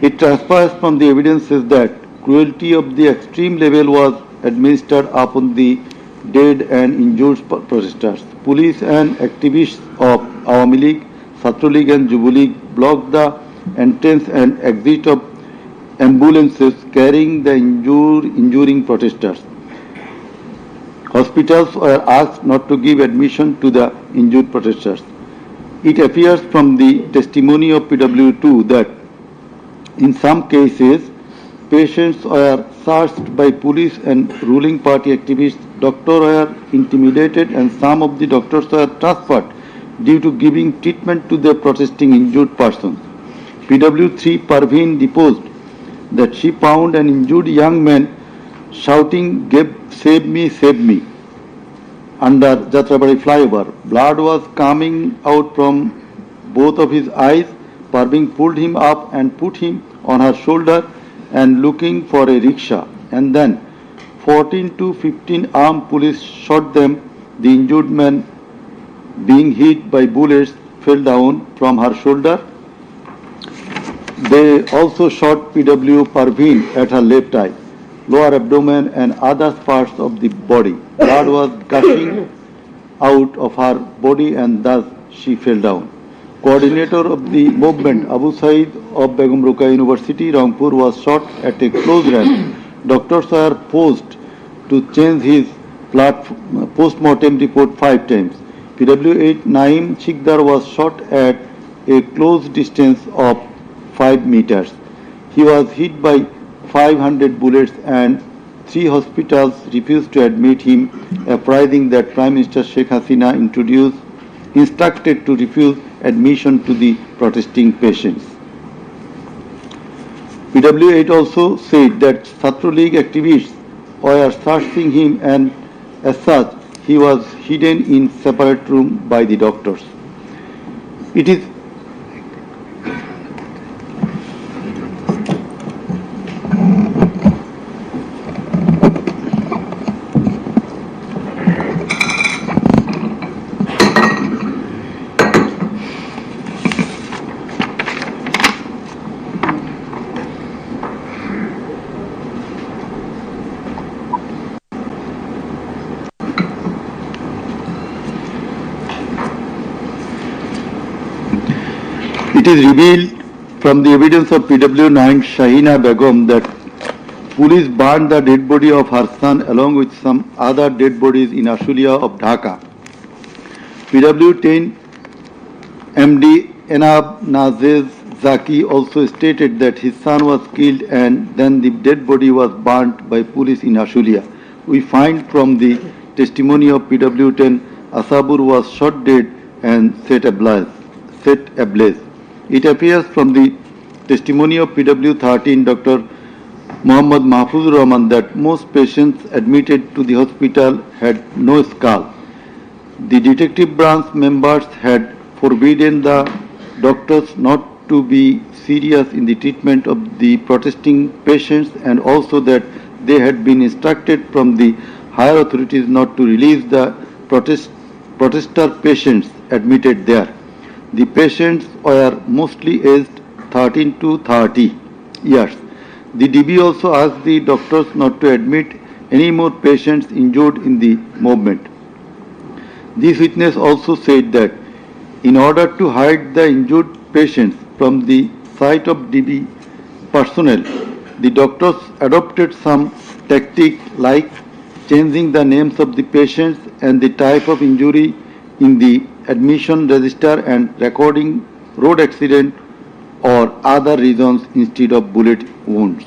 It transpires from the evidences that cruelty of the extreme level was administered upon the dead and injured protesters. Police and activists of Awami League, Chhatra League and Jubo League blocked the entrance and exit of ambulances carrying the injuring protesters. Hospitals were asked not to give admission to the injured protesters. It appears from the testimony of PW2 that in some cases patients were searched by police and ruling party activists. Doctors were intimidated and some of the doctors were transferred due to giving treatment to the protesting injured persons. PW3 Parveen deposed that she found an injured young man shouting, save me, under Jatrabari flyover. Blood was coming out from both of his eyes. Parveen pulled him up and put him on her shoulder and looking for a rickshaw. And then 14 to 15 armed police shot them the injured man, being hit by bullets, fell down from her shoulder. They also shot PW Parveen at her left eye, lower abdomen and other parts of the body. Blood was gushing out of her body and thus she fell down. Coordinator of the movement, Abu Said of Begum Ruqayya University, Rangpur, was shot at a close range. Doctors were forced to change his post-mortem report 5 times. PW8 Naim Chikdar was shot at a close distance of 5 meters. He was hit by 500 bullets and 3 hospitals refused to admit him, apprising that Prime Minister Sheikh Hasina instructed to refuse admission to the protesting patients. PW8 also said that Chhatra League activists were searching him and as such he was hidden in separate room by the doctors. It is It is revealed from the evidence of PW9 Shahina Begum that police burned the dead body of her son along with some other dead bodies in Ashulia of Dhaka. PW10 MD Enab Nazez Zaki also stated that his son was killed and then the dead body was burnt by police in Ashulia. We find from the testimony of PW10 Asabur was shot dead and set ablaze. It appears from the testimony of PW13 Dr. Muhammad Mahfuz Rahman that most patients admitted to the hospital had no skull. The detective branch members had forbidden the doctors not to be serious in the treatment of the protesting patients and also that they had been instructed from the higher authorities not to release the protester patients admitted there. The patients were mostly aged 13 to 30 years. The DB also asked the doctors not to admit any more patients injured in the movement. This witness also said that in order to hide the injured patients from the sight of DB personnel, the doctors adopted some tactic like changing the names of the patients and the type of injury in the admission register and recording road accident or other reasons instead of bullet wounds.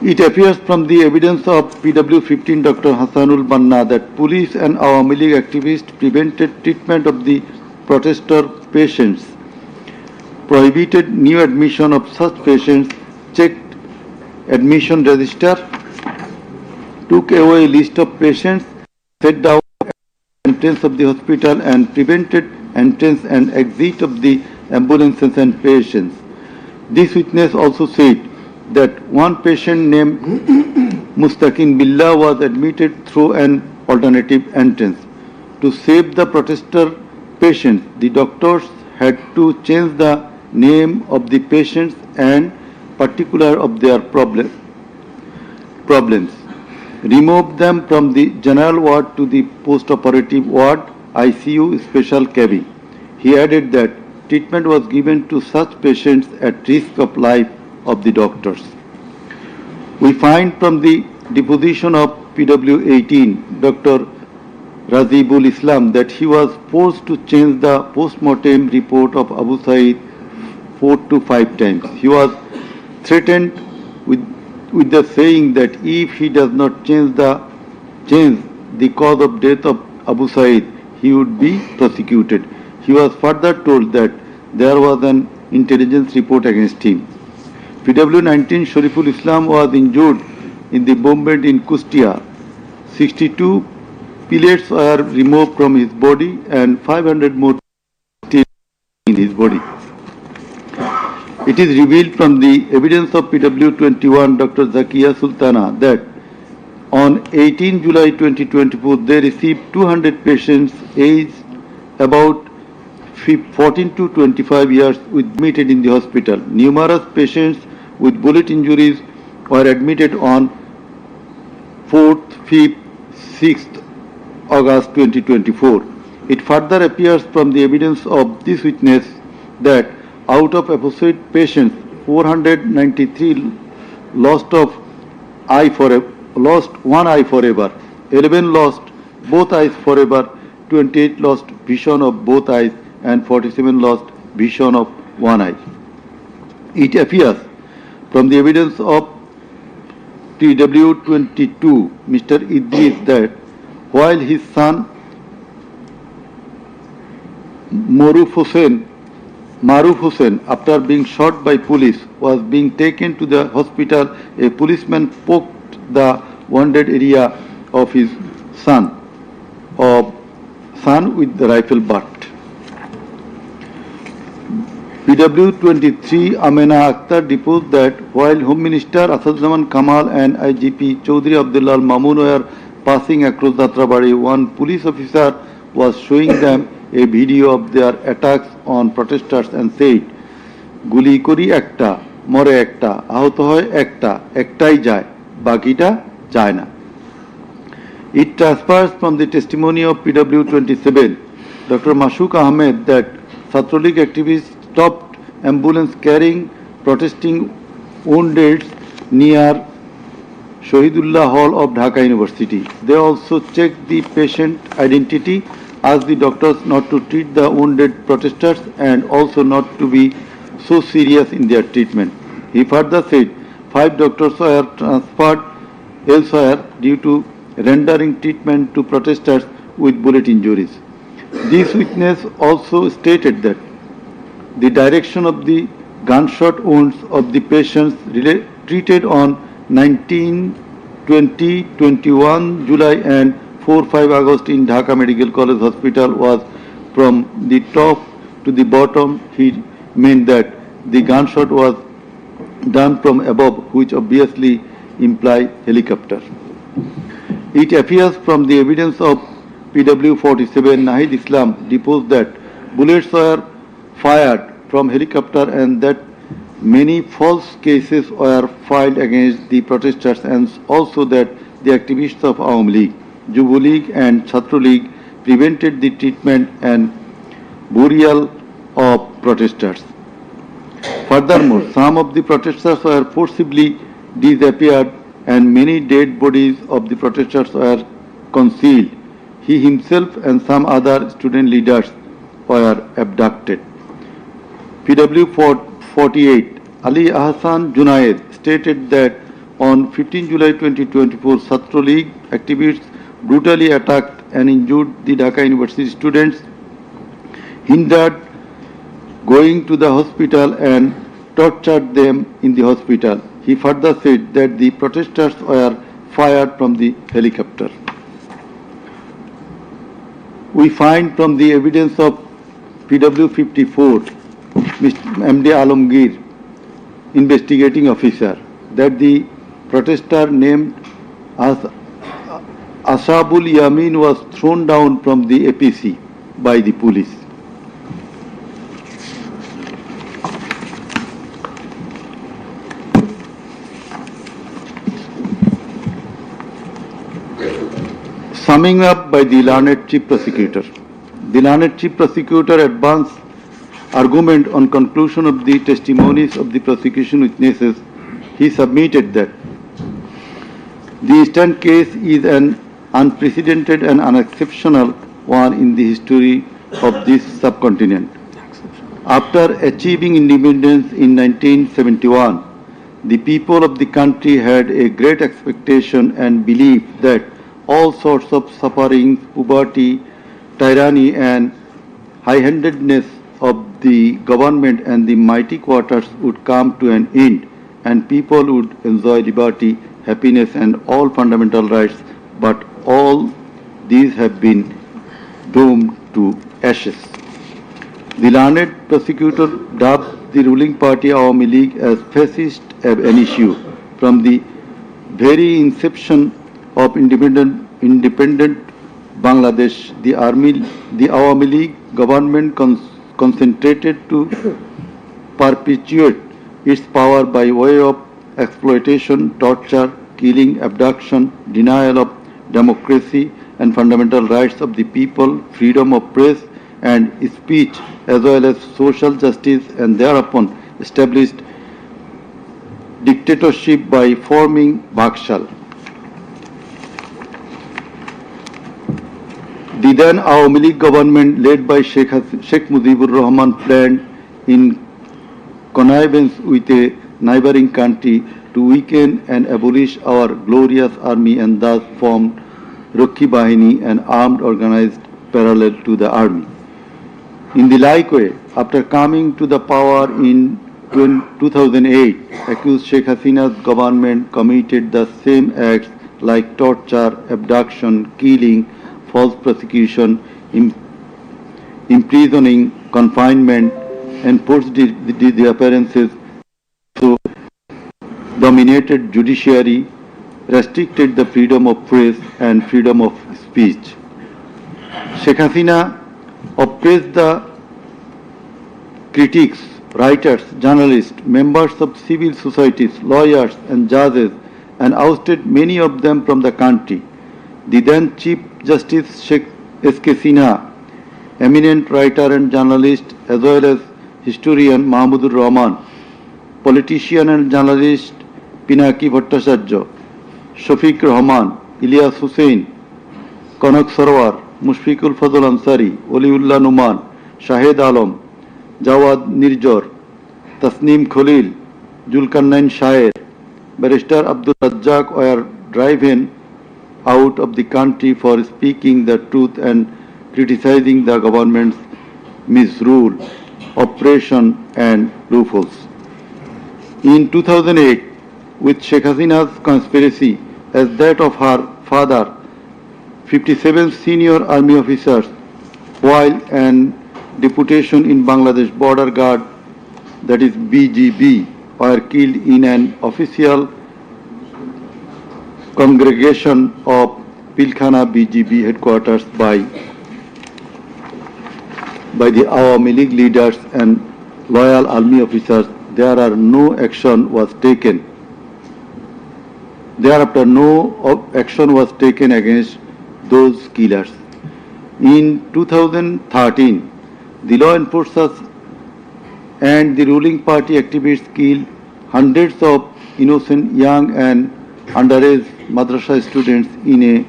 It appears from the evidence of PW15 Dr. Hassanul Banna that police and Awami League activists prevented treatment of the protester patients, prohibited new admission of such patients, checked admission register, took away list of patients, set down entrance of the hospital and prevented entrance and exit of the ambulances and patients. This witness also said that one patient named Mustaqin Billah was admitted through an alternative entrance. To save the protester patients, the doctors had to change the name of the patients and particular of their problems. Remove them from the general ward to the post-operative ward, ICU special cabin. He added that treatment was given to such patients at risk of life of the doctors. We find from the deposition of PW18, Dr. Razibul Islam, that he was forced to change the post-mortem report of Abu Said 4 to 5 times. He was threatened with the saying that if he does not change the cause of death of Abu Said, he would be prosecuted. He was further told that there was an intelligence report against him. PW19 Shariful Islam was injured in the bombardment in Kustia. 62 pellets were removed from his body and 500 more still in his body. It is revealed from the evidence of PW21 Dr. Zakia Sultana that On 18 July 2024, they received 200 patients aged about 14 to 25 years admitted in the hospital. Numerous patients with bullet injuries were admitted on 4th, 5th, 6th August 2024. It further appears from the evidence of this witness that out of apposite patients, 493 lost one eye forever, 11 lost both eyes forever, 28 lost vision of both eyes, and 47 lost vision of one eye. It appears from the evidence of TW22, Mr. Idris, that while his son Maruf Hussain, after being shot by police, was being taken to the hospital, a policeman poked the wounded area of his son with the rifle butt. PW23 Amena Akhtar deposed that while Home Minister Asaduzzaman Kamal and IGP Chaudhry Abdullah Mamun were passing across Jatrabari, one police officer was showing them a video of their attacks on protesters and said, "Guli kori ekta, more ekta, ahoto hoy ekta, ektai jay, bakita jay na." It transpires from the testimony of PW27, Dr. Mashuk Ahmed, that Chhatraleague activists stopped ambulance carrying protesting wounded near Shahidullah Hall of Dhaka University. They also checked the patient identity, asked the doctors not to treat the wounded protesters and also not to be so serious in their treatment. He further said 5 doctors were transferred elsewhere due to rendering treatment to protesters with bullet injuries. This witness also stated that the direction of the gunshot wounds of the patients treated on 19, 20, 21 July and 4-5 August in Dhaka Medical College Hospital was from the top to the bottom. He meant that the gunshot was done from above, which obviously implies helicopter. It appears from the evidence of PW47 Nahid Islam deposed that bullets were fired from helicopter and that many false cases were filed against the protesters, and also that the activists of Awami League, Jubo League and Chhatraleague prevented the treatment and burial of protesters. Furthermore, some of the protesters were forcibly disappeared and many dead bodies of the protesters were concealed. He himself and some other student leaders were abducted. PW48 Ali Ahsan Junaid stated that on 15 July 2024, Chhatraleague activists brutally attacked and injured the Dhaka University students, hindered going to the hospital and tortured them in the hospital. He further said that the protesters were fired from the helicopter. We find from the evidence of PW54, Mr. MD Alamgir, investigating officer, that the protester named as Ashabul Yamin was thrown down from the APC by the police. Summing up by the learned Chief Prosecutor. The learned Chief Prosecutor advanced argument on conclusion of the testimonies of the prosecution witnesses. He submitted that the instant case is an unprecedented and unexceptional one in the history of this subcontinent. After achieving independence in 1971, the people of the country had a great expectation and belief that all sorts of suffering, poverty, tyranny and high-handedness of the government and the mighty quarters would come to an end and people would enjoy liberty, happiness and all fundamental rights, but all these have been doomed to ashes. The learned prosecutor dubbed the ruling party Awami League as fascist ab initio from the very inception of independent Bangladesh, the Awami League government concentrated to perpetuate its power by way of exploitation, torture, killing, abduction, denial of democracy and fundamental rights of the people, freedom of press and speech, as well as social justice, and thereupon established dictatorship by forming Bakshal. The then Awami League government, led by Sheikh Mujibur Rahman, planned in connivance with a neighboring country to weaken and abolish our glorious army, and thus formed Rakhi Bahini, an armed organized parallel to the army. In the like way, after coming to the power in 2008, accused Sheikh Hasina's government committed the same acts like torture, abduction, killing, false prosecution, imprisoning, confinement, enforced the appearances, so dominated judiciary, restricted the freedom of press and freedom of speech. Sheikh Hasina oppressed the critics, writers, journalists, members of civil societies, lawyers and judges, and ousted many of them from the country. The then Chief Justice Sheikh S.K. Sinha, eminent writer and journalist, as well as historian Mahmudur Rahman, politician and journalist Pinaki Bhattacharya, Shafiq Rahman, Ilyas Hussain, Kanak Sarwar, Mushfiqul Fazl Ansari, Waliullah Numan, Shahid Alam, Jawad Nirjor, Tasneem Khalil, Julkarnain Shair, Barrister Abdul Razzaq were driven out of the country for speaking the truth and criticizing the government's misrule, oppression and loopholes. In 2008, with Sheikh Hasina's conspiracy as that of her father, 57 senior army officers, while an deputation in Bangladesh Border Guard, that is BGB, were killed in an official congregation of Pilkhana BGB headquarters by the Awami League leaders and loyal army officers. Thereafter no action was taken against those killers. In 2013, the law enforcers and the ruling party activists killed hundreds of innocent young and underage madrasa students in a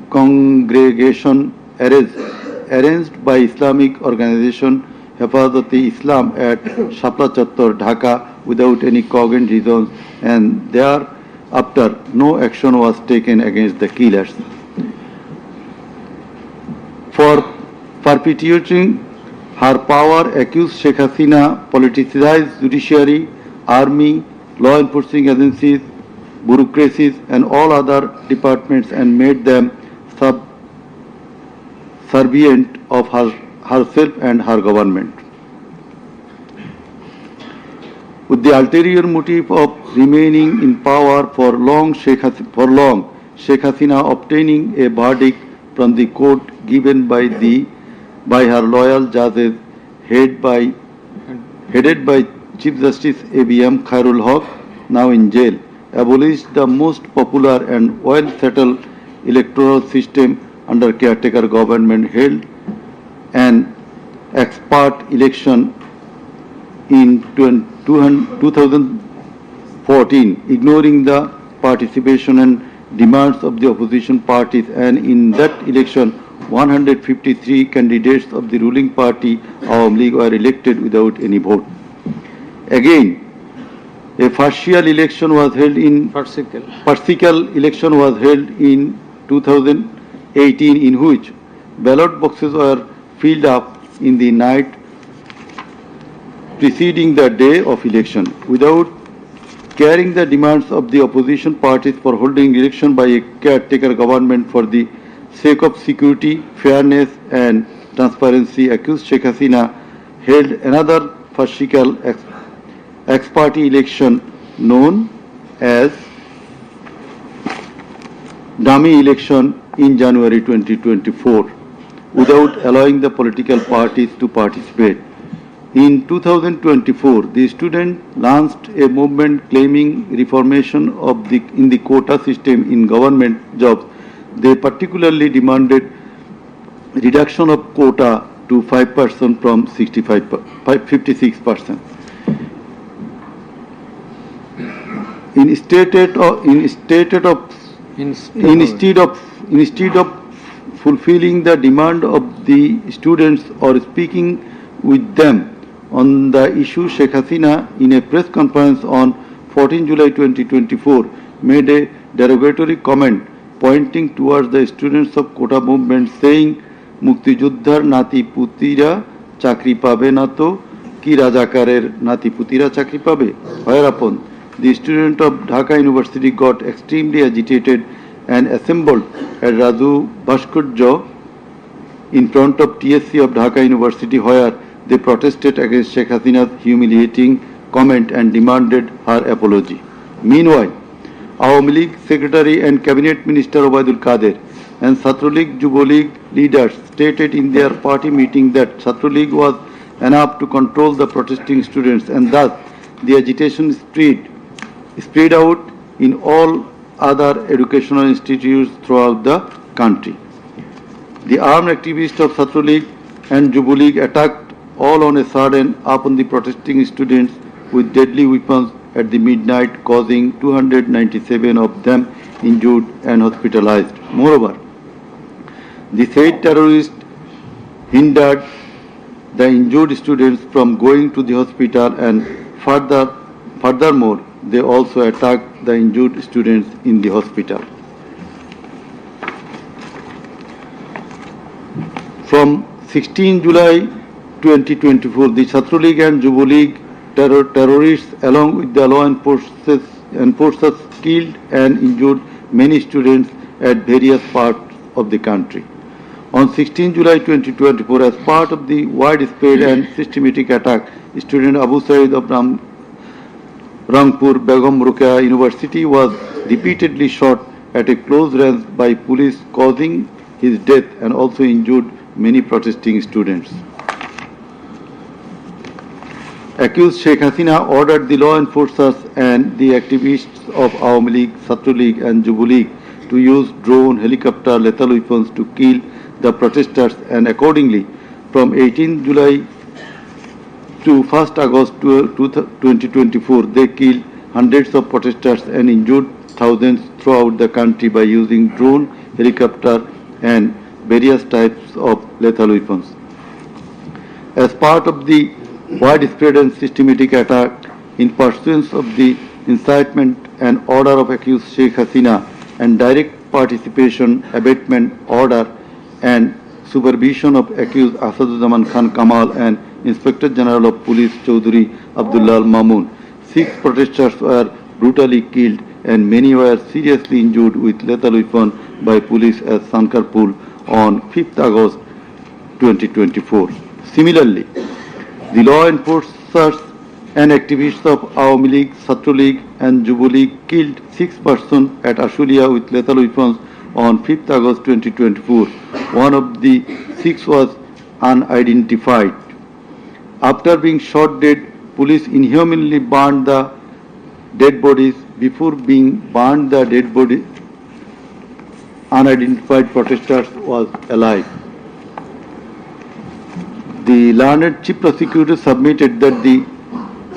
congregation arranged by Islamic organization Hifazat-e-Islam at Shapla Chattor, Dhaka, without any cogent reasons, and thereafter no action was taken against the killers. For perpetuating her power, accused Sheikh Hasina politicized judiciary, army, law enforcing agencies, bureaucracies and all other departments and made them subservient of herself and her government. With the ulterior motive of remaining in power for long, Sheikh Hasina obtaining a verdict from the court given by her loyal judges headed by Chief Justice A.B.M. Khairul Haq, now in jail, abolished the most popular and well-settled electoral system under caretaker government, held an expert election in 2014, ignoring the participation and demands of the opposition parties, and in that election 153 candidates of the ruling party Awami League were elected without any vote. Again, a farcical election was held in 2018, in which ballot boxes were filled up in the night preceding the day of election, without carrying the demands of the opposition parties for holding election by a caretaker government for the sake of security, fairness and transparency. Accused Sheikh Hasina held another farcical ex-party election known as dummy election in January 2024 without allowing the political parties to participate. In 2024, the students launched a movement claiming reformation of in the quota system in government jobs. They particularly demanded reduction of quota to 5% from 56%. Instead of fulfilling the demand of the students or speaking with them on the issue, Sheikh Hasina, in a press conference on 14 July 2024, made a derogatory comment pointing towards the students of Quota movement, saying, "Muktijuddhar nati putira chakri pabe na to ki Rajakarer nati putira chakri pabe." Whereupon the student of Dhaka University got extremely agitated and assembled at Raju Bhaskurja in front of TSC of Dhaka University, where they protested against Sheikh Hasina's humiliating comment and demanded her apology. Meanwhile, Awami League Secretary and Cabinet Minister Obaidul Kader and Chhatra League Yuva League leaders stated in their party meeting that Chhatra League was enough to control the protesting students, and thus the agitation spread out in all other educational institutes throughout the country. The armed activists of Chhatra League and Yuva League attacked all on a sudden upon the protesting students with deadly weapons at the midnight, causing 297 of them injured and hospitalized. Moreover, the said terrorists hindered the injured students from going to the hospital, and furthermore, they also attacked the injured students in the hospital. From 16 July 2024, the Chhatra League and Yuva League terrorists along with the law enforcers killed and injured many students at various parts of the country. On 16 July 2024, as part of the widespread and systematic attack, student Abu Said of Rangpur Begum Ruqayya University was repeatedly shot at a close range by police, causing his death and also injured many protesting students. Accused Sheikh Hasina ordered the law enforcers and the activists of Awami League, Chhatra League and Yuva League to use drone, helicopter, lethal weapons to kill the protesters, and accordingly, from 18 July to 1st August 2024, they killed hundreds of protesters and injured thousands throughout the country by using drone, helicopter and various types of lethal weapons. As part of the widespread and systematic attack in pursuance of the incitement and order of accused Sheikh Hasina and direct participation, abatement order and supervision of accused Asaduzaman Khan Kamal and Inspector General of Police Chaudhry Abdullah Mamun, 6 protesters were brutally killed and many were seriously injured with lethal weapon by police at Sankarpur on 5th August 2024. Similarly, the law enforcers and activists of Awami League, Chhatra League and Yuva League killed 6 persons at Ashulia with lethal weapons on 5th August 2024. One of the 6 was unidentified. After being shot dead, police inhumanly burned the dead bodies. Before being burned, the dead body unidentified protesters was alive. The learned chief prosecutor submitted that the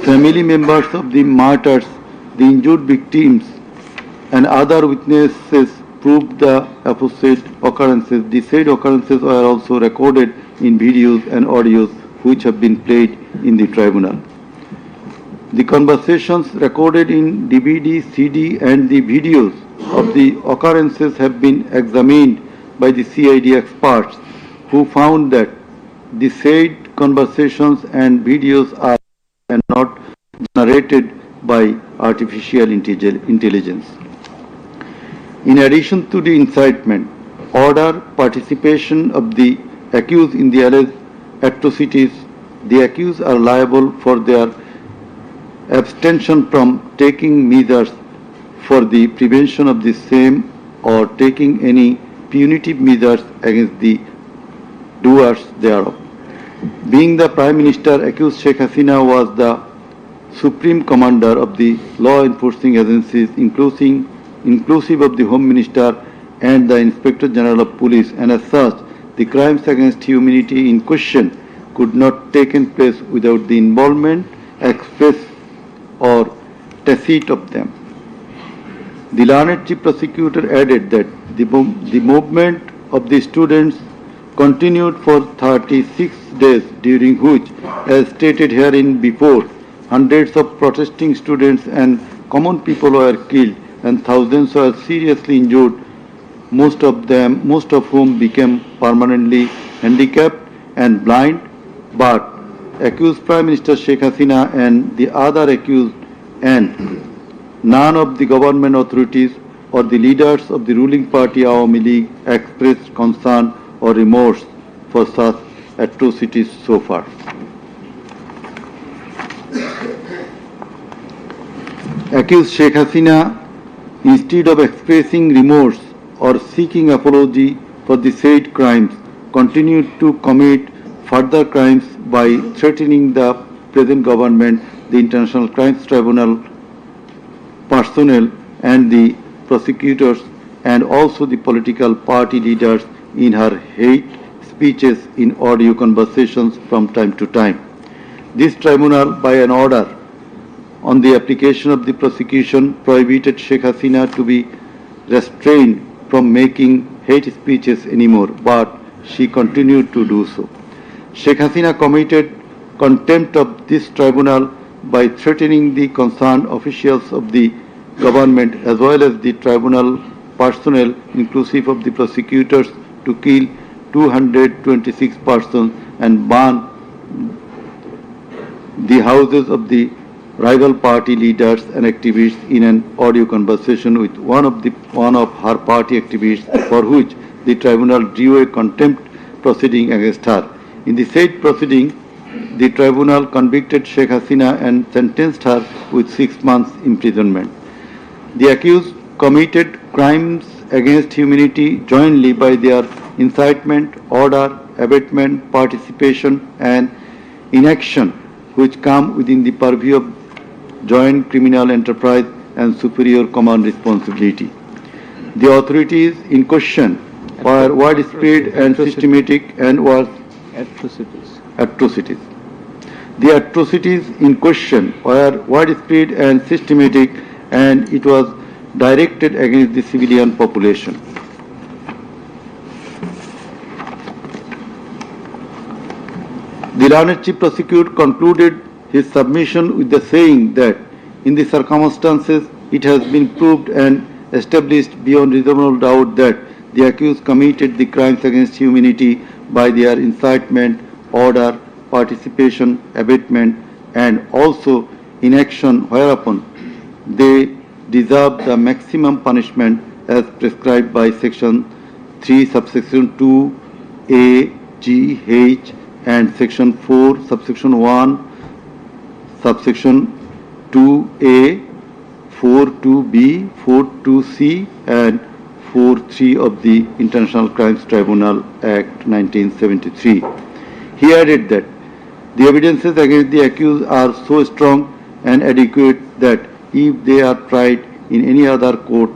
family members of the martyrs, the injured victims and other witnesses proved the aforesaid occurrences. The said occurrences were also recorded in videos and audios which have been played in the tribunal. The conversations recorded in DVD, CD and the videos of the occurrences have been examined by the CID experts, who found that the said conversations and videos are not generated by artificial intelligence. In addition to the incitement, order, participation of the accused in the alleged atrocities, the accused are liable for their abstention from taking measures for the prevention of the same or taking any punitive measures against the doers thereof. Being the Prime Minister, accused Sheikh Hasina was the Supreme Commander of the law enforcing agencies, inclusive of the Home Minister and the Inspector General of Police, and as such, the crimes against humanity in question could not take place without the involvement, express or tacit of them. The learned Chief Prosecutor added that the movement of the students continued for 36 days, during which, as stated herein before, hundreds of protesting students and common people were killed and thousands were seriously injured, most of whom became permanently handicapped and blind. But accused Prime Minister Sheikh Hasina and the other accused and none of the government authorities or the leaders of the ruling party Awami League expressed concern or remorse for such atrocities so far. Accused Sheikh Hasina, instead of expressing remorse or seeking apology for the said crimes, continued to commit further crimes by threatening the present government, the International Crimes Tribunal personnel and the prosecutors, and also the political party leaders in her hate speeches in audio conversations from time to time. This tribunal, by an order on the application of the prosecution, prohibited Sheikh Hasina to be restrained from making hate speeches anymore, but she continued to do so. Sheikh Hasina committed contempt of this tribunal by threatening the concerned officials of the government as well as the tribunal personnel, inclusive of the prosecutors, to kill 226 persons and burn the houses of the rival party leaders and activists in an audio conversation with one of her party activists, for which the tribunal drew a contempt proceeding against her. In the said proceeding, the tribunal convicted Sheikh Hasina and sentenced her with 6 months imprisonment. The accused committed crimes against humanity jointly by their incitement, order, abatement, participation and inaction, which come within the purview of joint criminal enterprise and superior command responsibility. The authorities in question were widespread and systematic and was atrocities. The atrocities in question were widespread and systematic, and it was directed against the civilian population. The learned Chief Prosecutor concluded his submission with the saying that in the circumstances it has been proved and established beyond reasonable doubt that the accused committed the crimes against humanity by their incitement, order, participation, abatement and also inaction, whereupon they deserve the maximum punishment as prescribed by Section 3, subsection 2, A, G, H and Section 4, subsection 1, subsection 2A, 4.2b, 4.2c and 4.3 of the International Crimes Tribunal Act 1973. He added that the evidences against the accused are so strong and adequate that if they are tried in any other court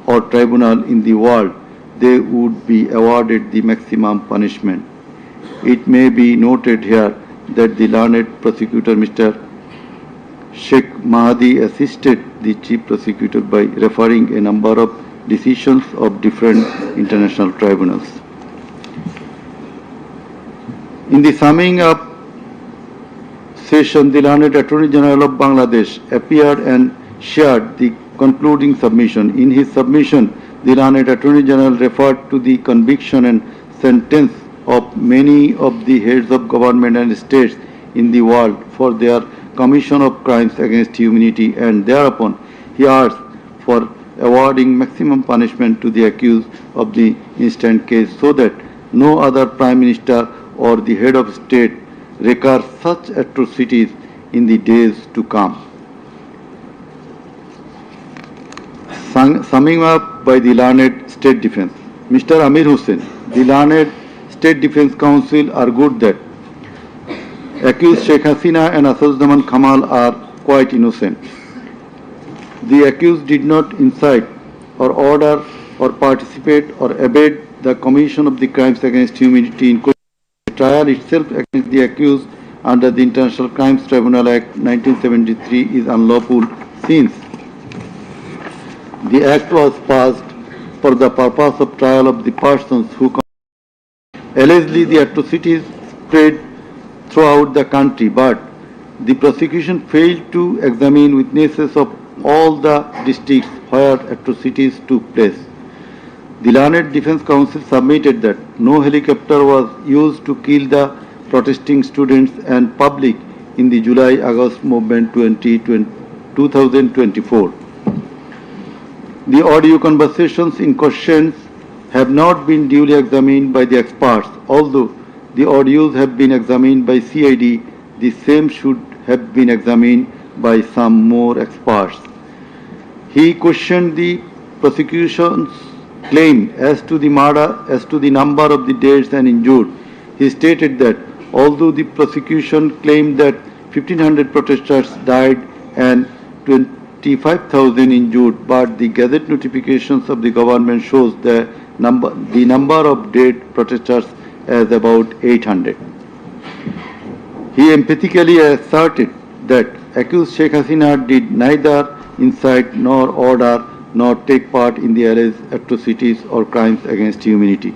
or tribunal in the world, they would be awarded the maximum punishment. It may be noted here that the learned prosecutor, Mr. Sheikh Mahdi, assisted the Chief Prosecutor by referring a number of decisions of different international tribunals. In the summing up session, the learned Attorney General of Bangladesh appeared and shared the concluding submission. In his submission, the learned Attorney General referred to the conviction and sentence of many of the heads of government and states in the world for their commission of crimes against humanity, and thereupon he asked for awarding maximum punishment to the accused of the instant case so that no other Prime Minister or the head of state recur such atrocities in the days to come. Summing up by the learned State Defence. Mr. Amir Hussain, the learned State Defence Council argued that accused Sheikh Hasina and Asaduzzaman Kamal are quite innocent. The accused did not incite or order or participate or abet the commission of the crimes against humanity in question. The trial itself against the accused under the International Crimes Tribunal Act 1973 is unlawful since the act was passed for the purpose of trial of the persons who allegedly the atrocities spread throughout the country, but the prosecution failed to examine witnesses of all the districts where atrocities took place. The Learned Defence Council submitted that no helicopter was used to kill the protesting students and public in the July-August movement 2024. The audio conversations in question have not been duly examined by the experts. Although the audios have been examined by CID, the same should have been examined by some more experts. He questioned the prosecution's claim as to the number of the deaths and injured. He stated that although the prosecution claimed that 1,500 protesters died and 25,000 injured, but the Gazette notifications of the government shows the number of dead protesters as about 800. He emphatically asserted that accused Sheikh Hasina did neither incite nor order nor take part in the alleged atrocities or crimes against humanity.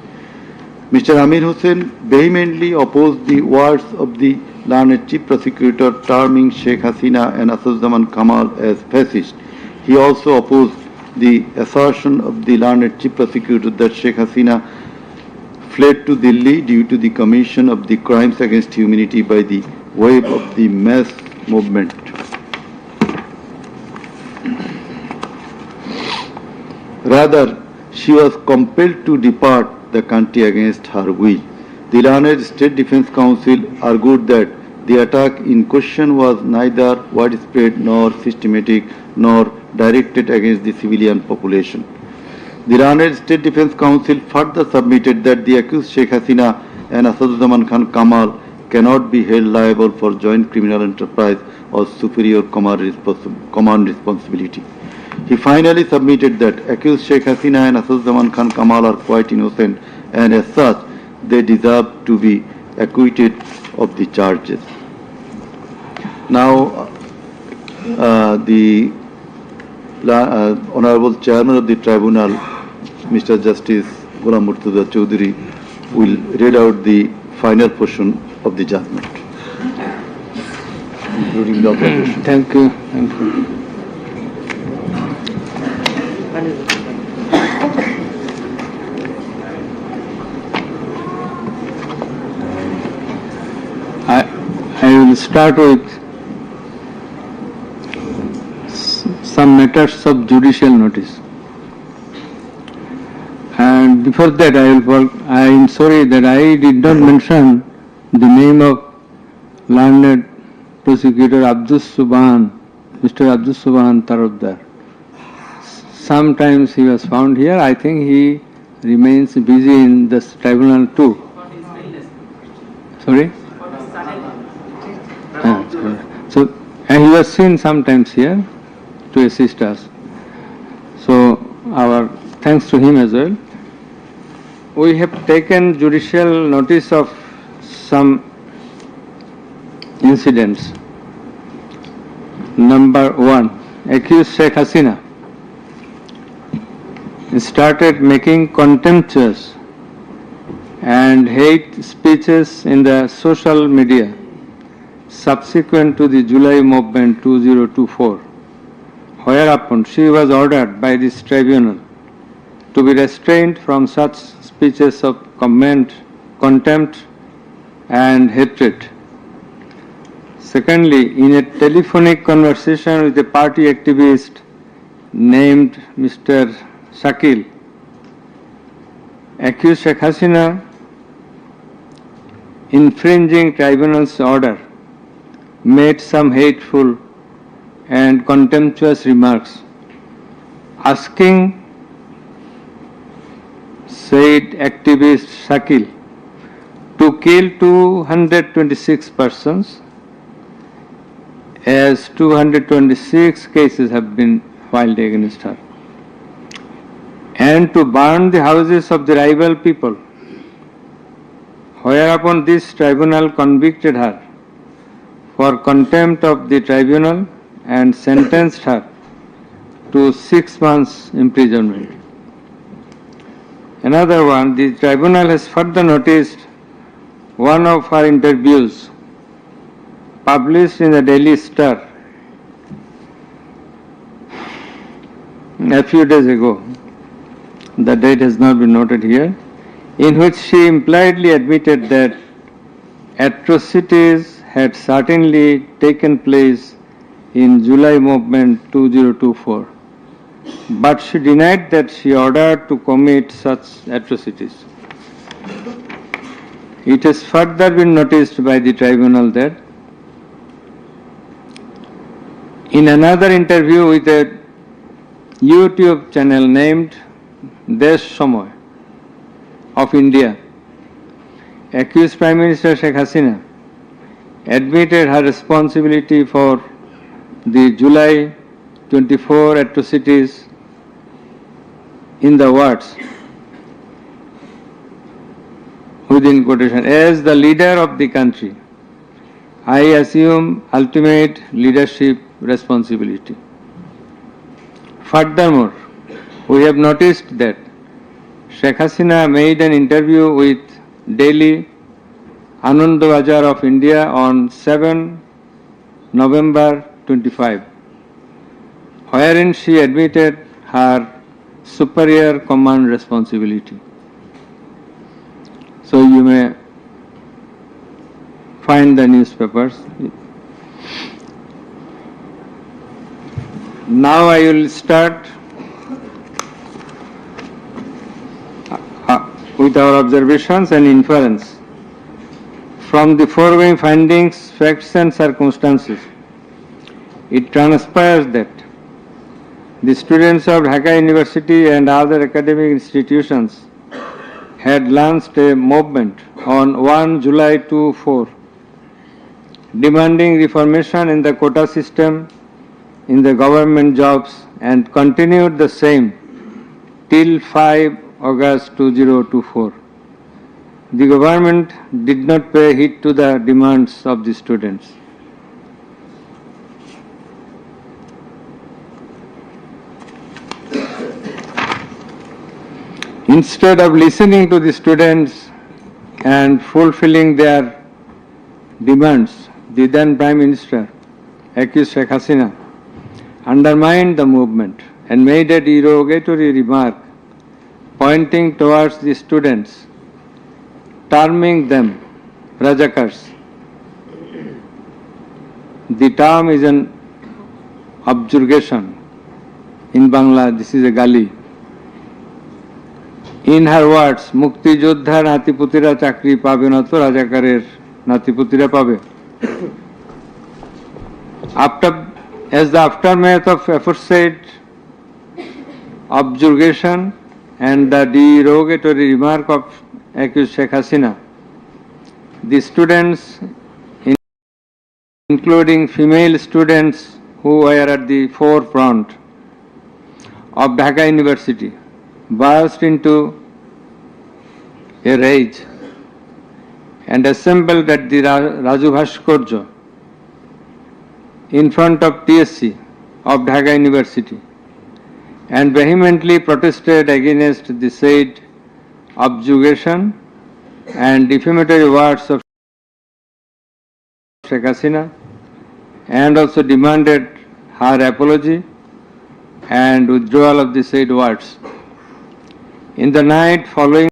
Mr. Amir Hussain vehemently opposed the words of the learned chief prosecutor terming Sheikh Hasina and Asaduzzaman Kamal as fascist. He also opposed the assertion of the learned chief prosecutor that Sheikh Hasina fled to Delhi due to the commission of the crimes against humanity by the wave of the mass movement. Rather, she was compelled to depart the country against her will. The Learned State Defence Council argued that the attack in question was neither widespread nor systematic nor directed against the civilian population. The Learned State Defence Council further submitted that the accused Sheikh Hasina and Asaduzzaman Khan Kamal cannot be held liable for joint criminal enterprise or superior command responsibility. He finally submitted that accused Sheikh Hasina and Asaduzzaman Khan Kamal are quite innocent and as such they deserve to be acquitted of the charges. Now, the Honorable Chairman of the Tribunal, Mr. Justice Ghulam Murtuza Chaudhary, will read out the final portion of the judgment, including the observation. Thank you. Thank you. I will start with some matters of judicial notice. And before that, I am sorry that I did not mention the name of learned prosecutor Abdus Subhan, Mr. Abdus Subhan Tarabdar. Sometimes he was found here. I think he remains busy in this tribunal too. Sorry? So, and he was seen sometimes here to assist us. So, our thanks to him as well. We have taken judicial notice of some incidents. Number 1, accused Sheikh Hasina started making contemptuous and hate speeches in the social media subsequent to the July movement 2024, whereupon she was ordered by this tribunal to be restrained from such speeches of contempt and hatred. Secondly, in a telephonic conversation with a party activist named Mr. Shakil, accused Sheikh Hasina, infringing tribunal's order, made some hateful and contemptuous remarks asking said activist Shakil to kill 226 persons, as 226 cases have been filed against her, and to burn the houses of the rival people, whereupon this tribunal convicted her for contempt of the tribunal and sentenced her to 6 months imprisonment. Another one, the tribunal has further noticed one of her interviews published in the Daily Star a few days ago. The date has not been noted here, in which she impliedly admitted that atrocities had certainly taken place in July Movement 2024, but she denied that she ordered to commit such atrocities. It has further been noticed by the tribunal that in another interview with a YouTube channel named Desh Samoy of India, accused Prime Minister Sheikh Hasina admitted her responsibility for the July 24 atrocities in the words, within quotation, as the leader of the country, I assume ultimate leadership responsibility. Furthermore, we have noticed that Sheikh Hasina made an interview with Delhi Anandabazar of India on 7 November 25, wherein she admitted her superior command responsibility. So you may find the newspapers. Now I will start with our observations and inference. From the foregoing findings, facts and circumstances, it transpires that the students of Dhaka University and other academic institutions had launched a movement on 1 July 2024 demanding reformation in the quota system in the government jobs and continued the same till 5 August 2024. The government did not pay heed to the demands of the students. Instead of listening to the students and fulfilling their demands, the then Prime Minister, accused Sheikh Hasina, undermined the movement and made a derogatory remark pointing towards the students, terming them Rajakars. The term is an objurgation. In Bangla, this is a gali. In her words, Mukti Joddhar Natiputira Chakri pabe na to Rajakarer Natiputira pabe. As the aftermath of aforesaid objurgation and the derogatory remark of accused Sheikh Hasina, the students, including female students who were at the forefront of Dhaka University, burst into a rage and assembled at the Raju Bhaskarya in front of TSC of Dhaka University and vehemently protested against the said objurgation and defamatory words of Sheikh Hasina, and also demanded her apology and withdrawal of the said words. In the night following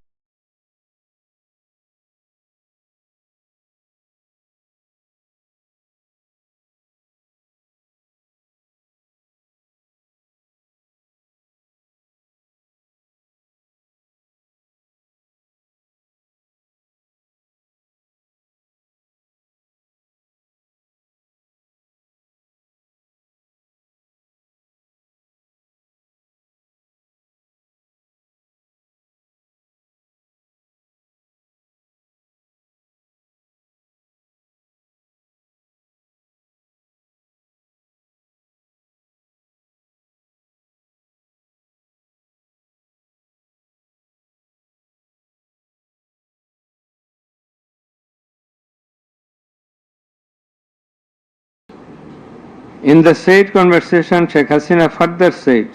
In the said conversation, Sheikh Hasina further said,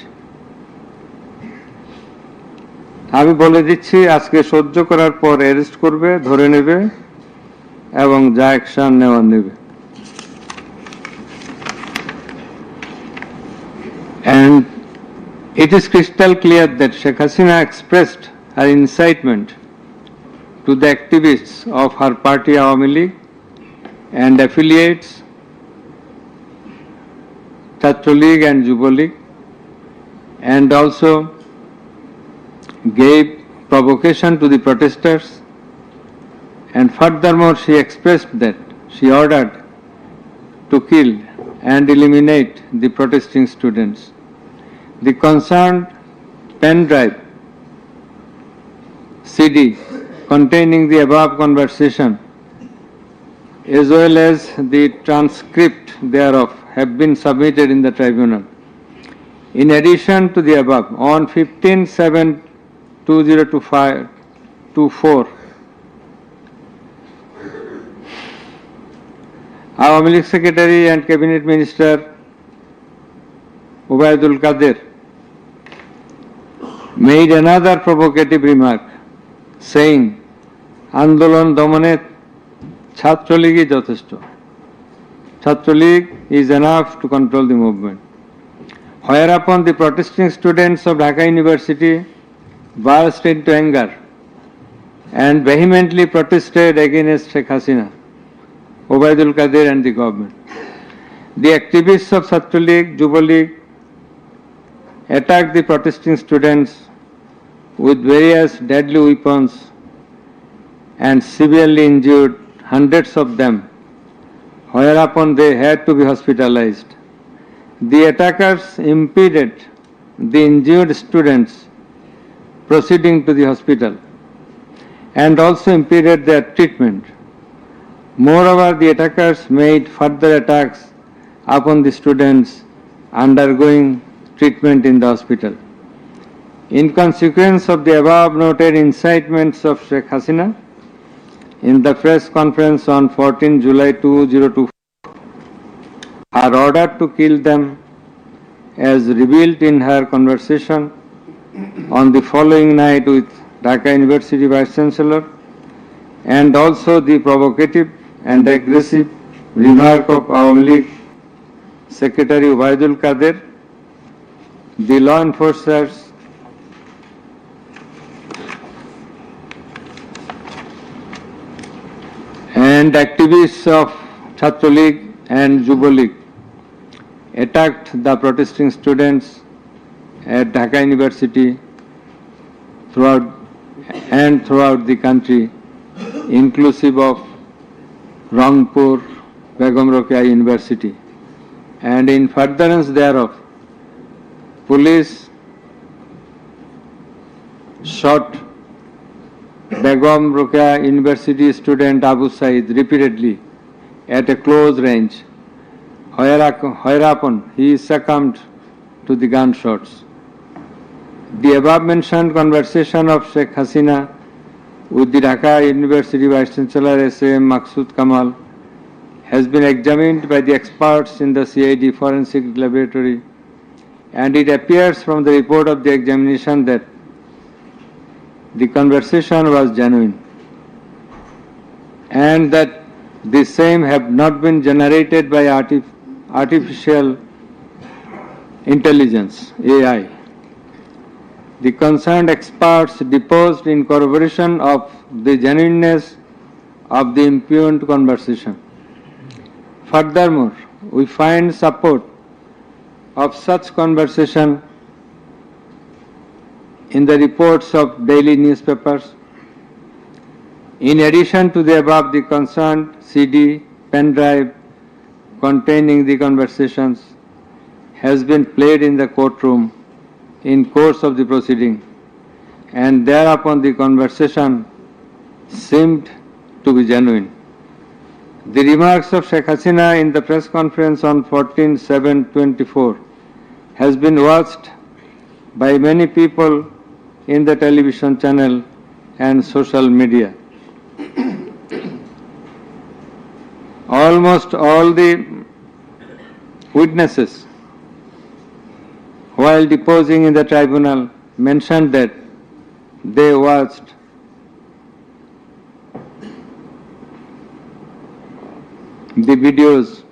আমি বলে দিচ্ছি আজকে সহ্য করার পর arrest করবে, ধরে নেবে এবং যা অ্যাকশন নেওয়ার নেবে। And it is crystal clear that Sheikh Hasina expressed her incitement to the activists of her party Awami League and affiliates, Chhatra League and Yuva League, and also gave provocation to the protesters, and furthermore she expressed that she ordered to kill and eliminate the protesting students. The concerned pen drive CD containing the above conversation as well as the transcript thereof have been submitted in the tribunal. In addition to the above, on 15/7/2024, Awami League Secretary and Cabinet Minister Ubaidul Qadir made another provocative remark, saying, Andolon Domane Chhatra League যথেষ্ট. Chhatra League is enough to control the movement. Whereupon the protesting students of Dhaka University burst into anger and vehemently protested against Sheikh Hasina, Ubaidul Qadir and the government. The activists of Chhatra League, Yuva League attacked the protesting students with various deadly weapons and severely injured hundreds of them, whereupon they had to be hospitalized. The attackers impeded the injured students proceeding to the hospital and also impeded their treatment. Moreover, the attackers made further attacks upon the students undergoing treatment in the hospital. In consequence of the above noted incitements of Sheikh Hasina, in the press conference on 14 July 2024, her order to kill them as revealed in her conversation on the following night with Dhaka University Vice Chancellor, and also the provocative and aggressive remark of Awami League Secretary Ubaidul Qadir, the law enforcers and activists of Chhatra League and Yuva League attacked the protesting students at Dhaka University throughout the country, inclusive of Rangpur, Begum Rokeya University. And in furtherance thereof, police shot Begum Rokeya University student Abu Said repeatedly at a close range, whereupon he succumbed to the gunshots. The above mentioned conversation of Sheikh Hasina with the Dhaka University Vice Chancellor S.A.M. Maqsood Kamal has been examined by the experts in the CID Forensic Laboratory, and it appears from the report of the examination that the conversation was genuine and that the same have not been generated by artificial intelligence, AI. The concerned experts deposed in corroboration of the genuineness of the impugned conversation. Furthermore, we find support of such conversation in the reports of daily newspapers. In addition to the above, the concerned CD, pen drive containing the conversations has been played in the courtroom in course of the proceeding, and thereupon the conversation seemed to be genuine. The remarks of Sheikh Hasina in the press conference on 14/7/24 has been watched by many people in the television channel and social media. Almost all the witnesses, while deposing in the tribunal, mentioned that they watched the videos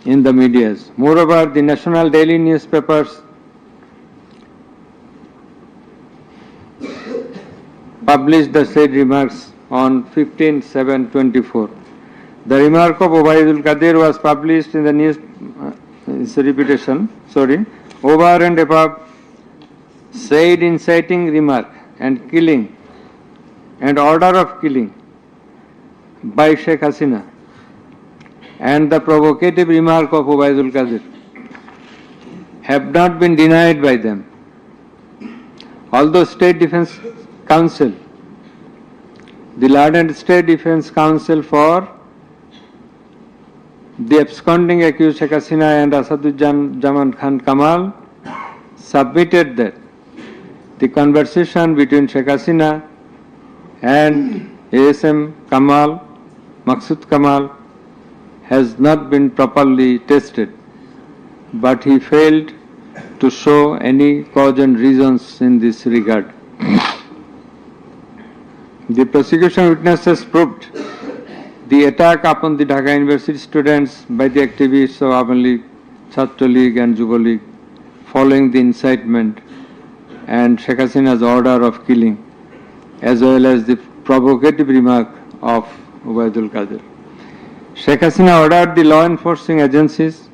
in the medias. Moreover, the national daily newspapers published the said remarks on 15/7/24. The remark of Obaidul Qadir was published in the news, it's a repetition, over and above said inciting remark and killing and order of killing by Sheikh Hasina and the provocative remark of Obaidul Qadir have not been denied by them. Although State Defence Council, the learned State Defence Council for the absconding accused Sheikh Hasina and Asaduজ্জামান Khan Kamal submitted that the conversation between Sheikh Hasina and ASM Kamal, Maqsood Kamal, has not been properly tested, but he failed to show any cause and reasons in this regard. The prosecution witnesses proved the attack upon the Dhaka University students by the activists of Awan League, Chhatra League and Yuva League following the incitement and Sheikh Hasina's order of killing, as well as the provocative remark of Obaidul Qadir. Sheikh Hasina ordered the law enforcing agencies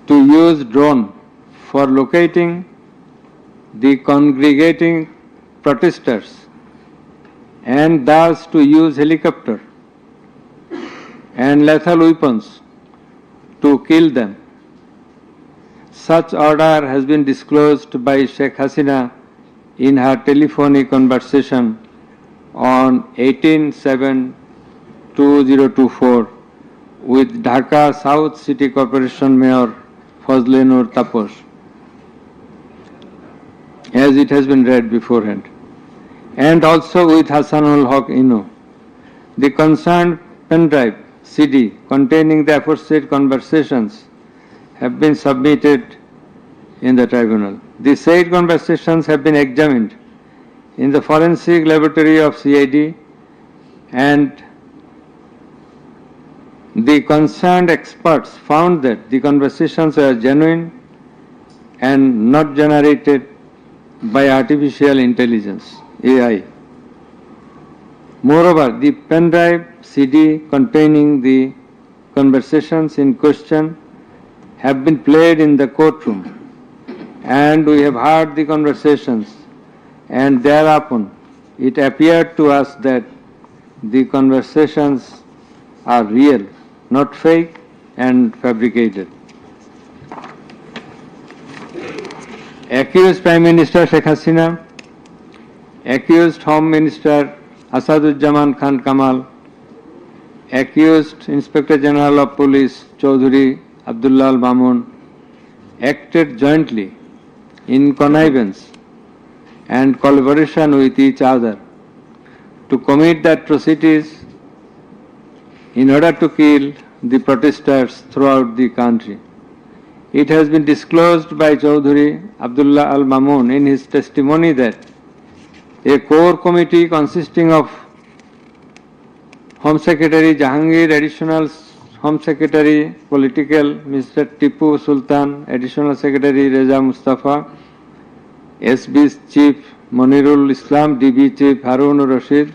to use drone for locating the congregating protesters and thus to use helicopter and lethal weapons to kill them. Such order has been disclosed by Sheikh Hasina in her telephonic conversation on 18/7/2024 with Dhaka South City Corporation Mayor Fazle Nur Taposh, as it has been read beforehand, and also with Hasanul Haq Inu. The concerned pen drive CD containing the aforesaid conversations have been submitted in the tribunal. The said conversations have been examined in the forensic laboratory of CID, and the concerned experts found that the conversations were genuine and not generated by artificial intelligence, AI. Moreover, the pen drive CD containing the conversations in question have been played in the courtroom, and we have heard the conversations, and thereupon it appeared to us that the conversations are real, not fake and fabricated. Accused Prime Minister Sheikh Hasina, accused Home Minister Asaduজ্জামান Khan Kamal, accused Inspector General of Police Chaudhuri Abdullah Al Mamun acted jointly in connivance and collaboration with each other to commit the atrocities in order to kill the protesters throughout the country. It has been disclosed by Chaudhuri Abdullah Al Mamun in his testimony that a core committee consisting of Home Secretary Jahangir, Additional Home Secretary Political Mr. Tipu Sultan, Additional Secretary Reza Mustafa, SB's Chief Monirul Islam, DB Chief Harun Rashid,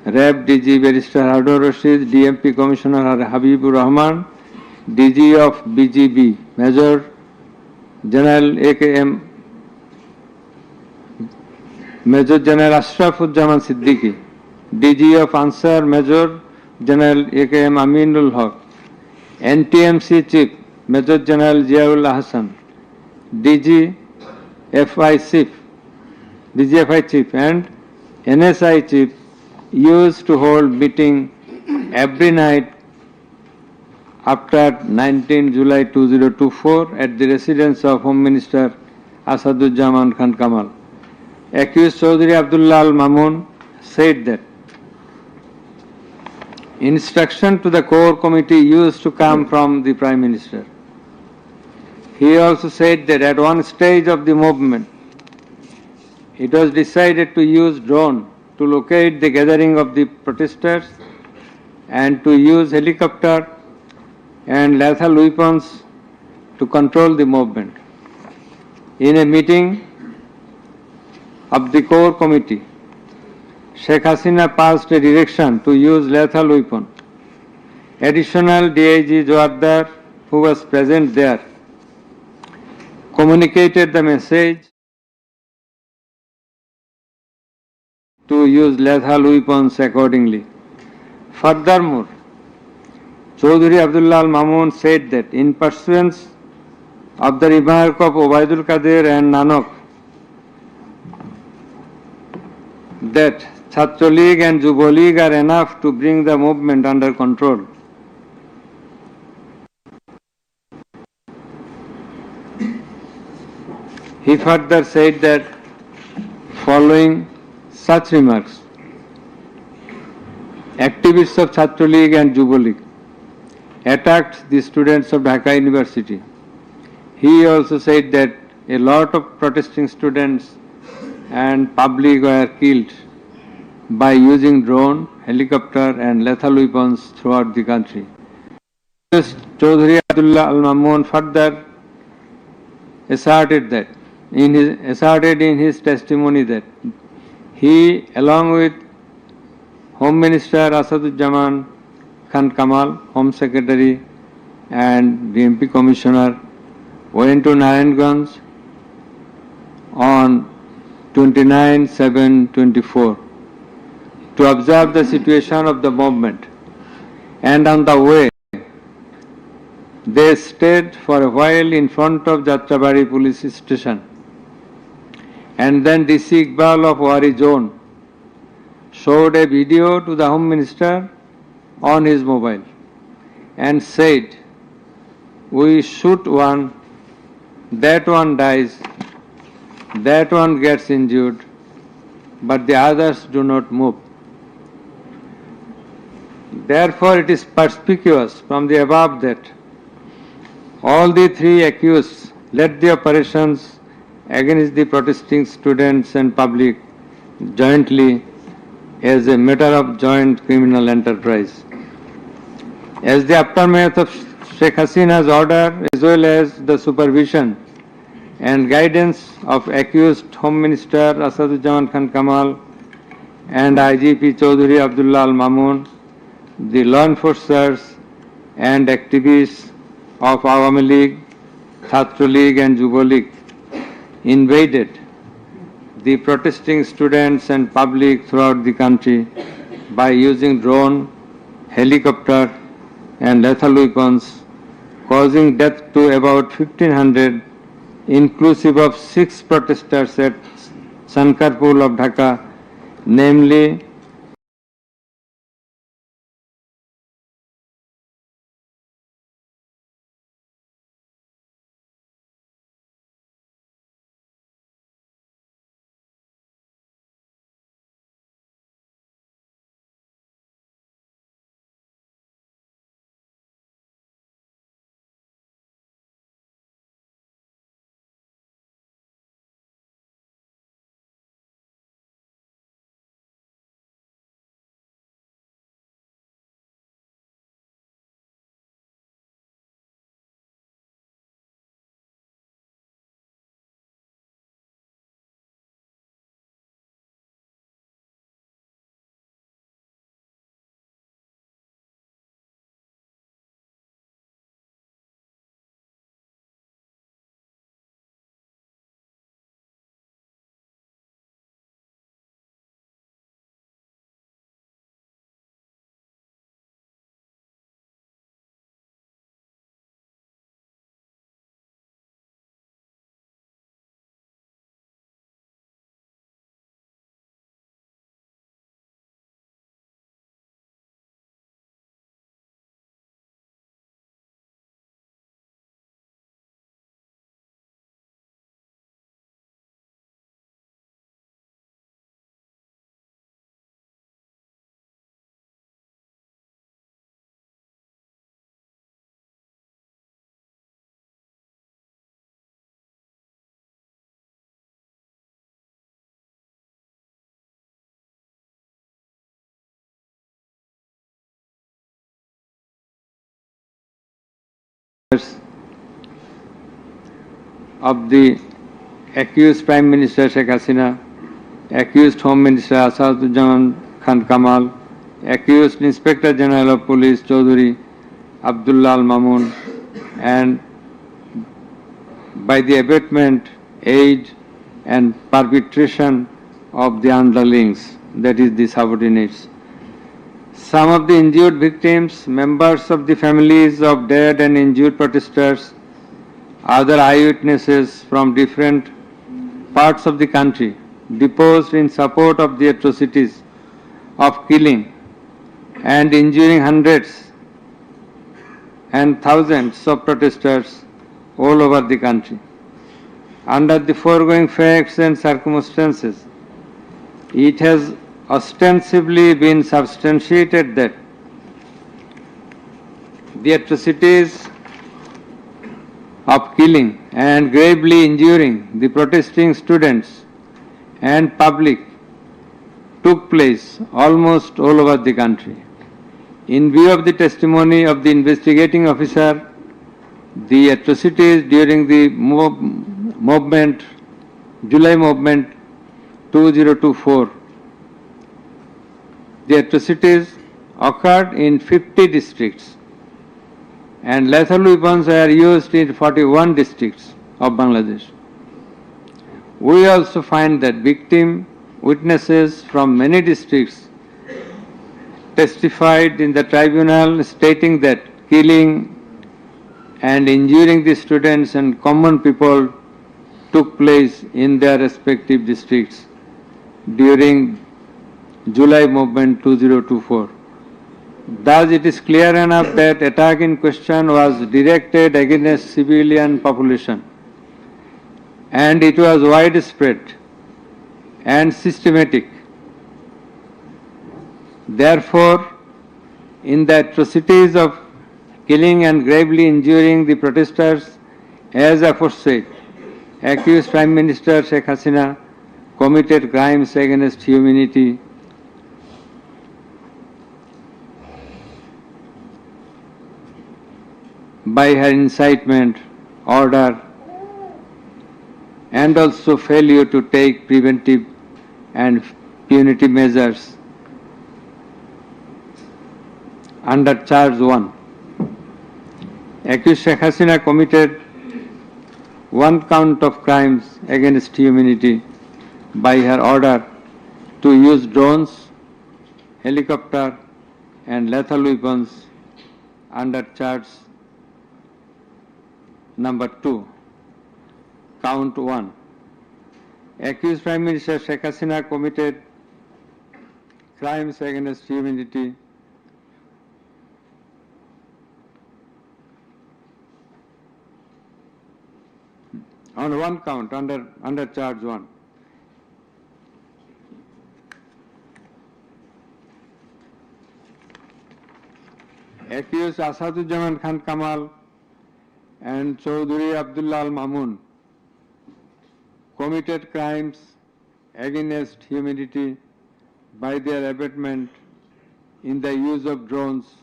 RAB DG Barrister Harun Rashid, DMP Commissioner Habibur Rahman, DG of BGB Major General AKM Major General Ashrafuজ্জামান Siddiqui, DG of Ansar Major General AKM Aminul Haq, NTMC Chief Major General Ziaul Ahsan, DGFI Chief and NSI Chief used to hold meeting every night after 19 July 2024 at the residence of Home Minister Asaduজ্জামান Khan Kamal. Accused Chaudhuri Abdullah Al Mamun said that Instruction to the core committee used to come from the Prime Minister. He also said that at one stage of the movement, it was decided to use drone to locate the gathering of the protesters and to use helicopter and lethal weapons to control the movement. In a meeting of the core committee, Sheikh Hasina passed a direction to use lethal weapon. Additional DIG Joardar, who was present there, communicated the message to use lethal weapons accordingly. Furthermore, Chaudhry Abdullah Al Mamun said that in pursuance of the remark of Obaidul Qadir and Nanak that Chhatra League and Yuva League are enough to bring the movement under control. He further said that following such remarks, activists of Chhatra League and Yuva League attacked the students of Dhaka University. He also said that a lot of protesting students and public were killed by using drone, helicopter and lethal weapons throughout the country. Chaudhry Abdullah Al Mamun further asserted in his testimony that he, along with Home Minister Asaduজ্জামান Khan Kamal, Home Secretary and DMP Commissioner, went to Narayanganj on 29/7/24 to observe the situation of the movement, and on the way they stayed for a while in front of Jatrabari police station, and then DC Iqbal of Wari Zone showed a video to the Home Minister on his mobile and said, "We shoot one, that one dies, that one gets injured, but the others do not move." Therefore, it is perspicuous from the above that all the three accused led the operations against the protesting students and public jointly as a matter of joint criminal enterprise. As the aftermath of Sheikh Hasina's order, as well as the supervision and guidance of accused Home Minister Asaduজ্জামান Khan Kamal and IGP Chaudhry Abdullah Al Mamun, the law enforcers and activists of Awami League, Chhatra League and Yuva League invaded the protesting students and public throughout the country by using drone, helicopter and lethal weapons, causing death to about 1,500, inclusive of 6 protesters at Sankarpur of Dhaka, namely of the accused Prime Minister Sheikh Hasina, accused Home Minister Asaduজ্জামান Khan Kamal, accused Inspector General of Police Chaudhuri Abdullah Al Mamun, and by the abatement, aid and perpetration of the underlings, that is the subordinates. Some of the injured victims, members of the families of dead and injured protesters, other eyewitnesses from different parts of the country deposed in support of the atrocities of killing and injuring hundreds and thousands of protesters all over the country. Under the foregoing facts and circumstances, it has ostensibly been substantiated that the atrocities of killing and gravely injuring the protesting students and public took place almost all over the country. In view of the testimony of the investigating officer, the atrocities during the movement, July movement 2024, the atrocities occurred in 50 districts and lethal weapons were used in 41 districts of Bangladesh. We also find that victim witnesses from many districts testified in the tribunal stating that killing and injuring the students and common people took place in their respective districts during July movement 2024. Thus, it is clear enough that attack in question was directed against civilian population and it was widespread and systematic. Therefore, in the atrocities of killing and gravely injuring the protesters, as aforesaid, accused Prime Minister Sheikh Hasina committed crimes against humanity by her incitement, order, and also failure to take preventive and punitive measures under charge 1. Accused Sheikh Hasina committed one count of crimes against humanity by her order to use drones, helicopter and lethal weapons under charge number 2, count 1. Accused Prime Minister Sheikh Hasina committed crimes against humanity on one count under charge 1. Accused Asaduজ্জামান Khan Kamal and Chaudhuri Abdullah Al Mamun committed crimes against humanity by their abatement in the use of drones,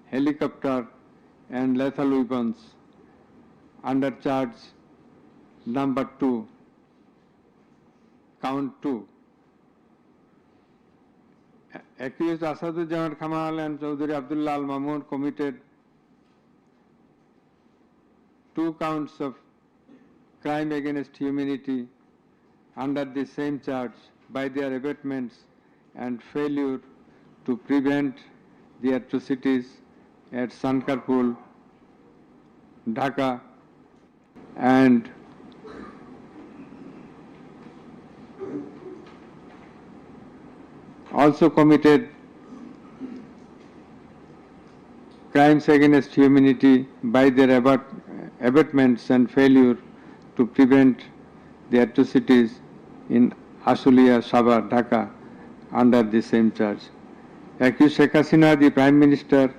helicopter and lethal weapons under charge number 2, count 2. Accused Asaduজ্জামান Kamal and Chaudhuri Abdullah Al Mamun committed 2 counts of crime against humanity under the same charge by their abatements and failure to prevent the atrocities at Sankarpur, Dhaka, and also committed crimes against humanity by their abatements and failure to prevent the atrocities in Ashulia, Sabha, Dhaka under the same charge. Accused Sheikh Hasina, the Prime Minister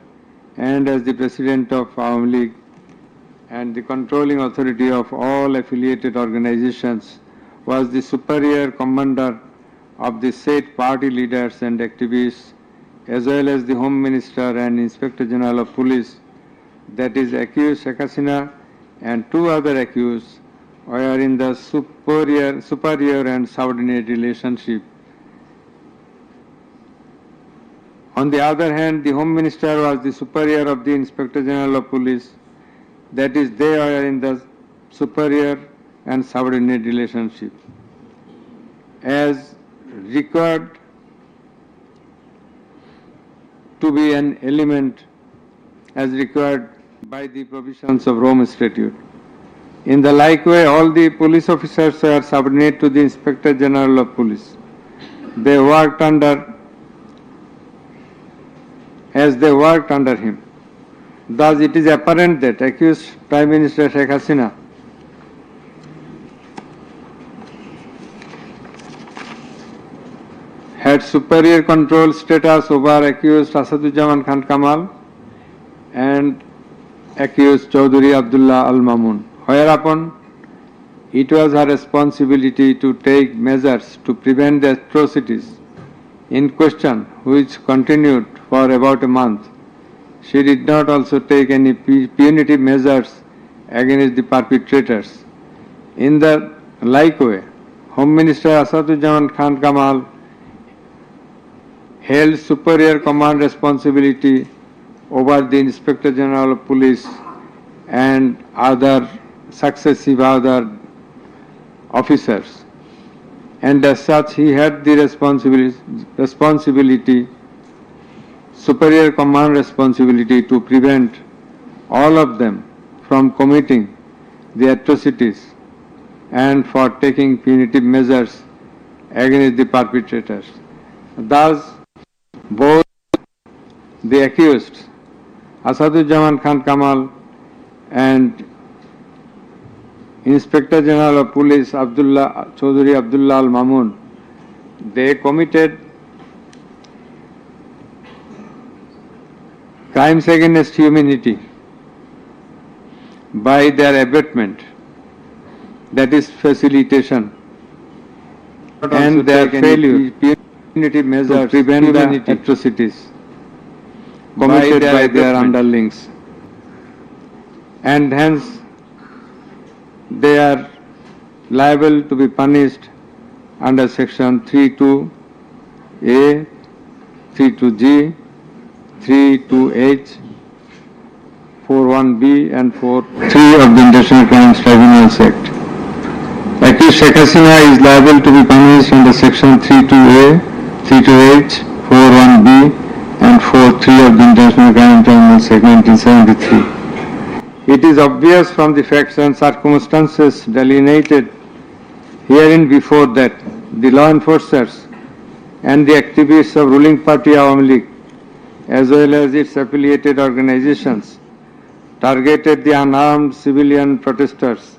and as the President of Awami League and the controlling authority of all affiliated organizations, was the superior commander of the said party leaders and activists, as well as the Home Minister and Inspector General of Police, that is accused Sheikh Hasina and two other accused, were in the superior and subordinate relationship. On the other hand, the Home Minister was the superior of the Inspector General of Police, that is, they were in the superior and subordinate relationship. As required to be an element as required by the provisions of Rome Statute. In the like way, all the police officers were subordinate to the Inspector General of Police. They worked under him. Thus, it is apparent that accused Prime Minister Sheikh Hasina had superior control status over accused Asaduzzaman Khan Kamal and accused Chaudhry Abdullah Al Mamun, whereupon it was her responsibility to take measures to prevent the atrocities in question, which continued for about a month. She did not also take any punitive measures against the perpetrators. In the like way, Home Minister Asaduzzaman Khan Kamal held superior command responsibility over the Inspector General of Police and other successive other officers, and as such he had the responsibility, superior command responsibility to prevent all of them from committing the atrocities and for taking punitive measures against the perpetrators. Thus, both the accused Asaduzzaman Khan Kamal and Inspector General of Police Chaudhry Abdullah Al Mamun, they committed crimes against humanity by their abatement, that is facilitation, and their failure punitive measures to prevent the atrocities committed by their underlings, and hence they are liable to be punished under section 32A, 32G, 32H, 41B and 43 of the International Crimes Tribunals Act. Accused Sheikh Hasina is liable to be punished under section 32A, 32H, 41B and 43 of the International Crimes Tribunals Act 1973. It is obvious from the facts and circumstances delineated herein before that the law enforcers and the activists of ruling party Awami League, as well as its affiliated organizations, targeted the unarmed civilian protesters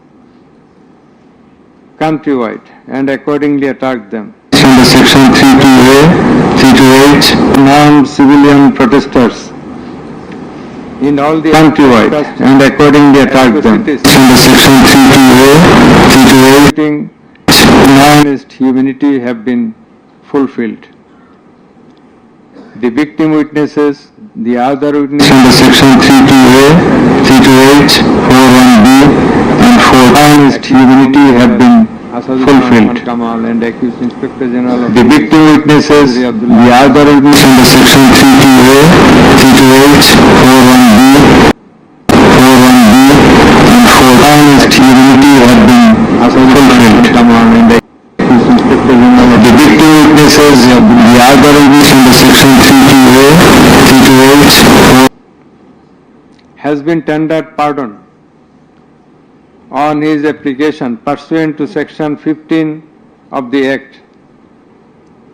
countrywide and accordingly attacked them. Under section 32A, 32H, unarmed civilian protesters in all the countrywide and accordingly attacked them. Under section 32A, 32H, against humanity have been fulfilled. The victim witnesses, the other witnesses under section 32A, 32H, 41B and 4 against humanity have been fulfilled. And accused Inspector General of the victim witnesses, the other witnesses under section 32A, 32H, 41B, 41B and 4 against humanity have been fulfilled. And accused Inspector General of the victim witnesses, the other witnesses under section 32A, 32H, 4 has been tendered pardon on his application pursuant to section 15 of the Act,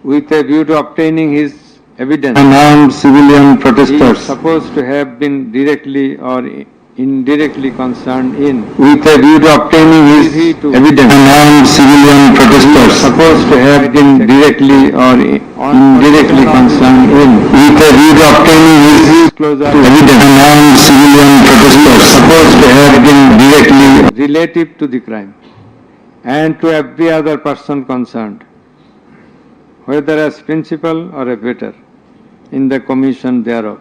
with a view to obtaining his evidence. Unarmed civilian protesters is supposed to have been directly or indirectly concerned in. With a view to obtaining his evidence. Unarmed civilian protesters supposed to have been directly or indirectly concerned in. With a view to obtaining his evidence. Unarmed civilian protesters supposed to have been directly relative to the crime and to every other person concerned, whether as principal or abettor in the commission thereof.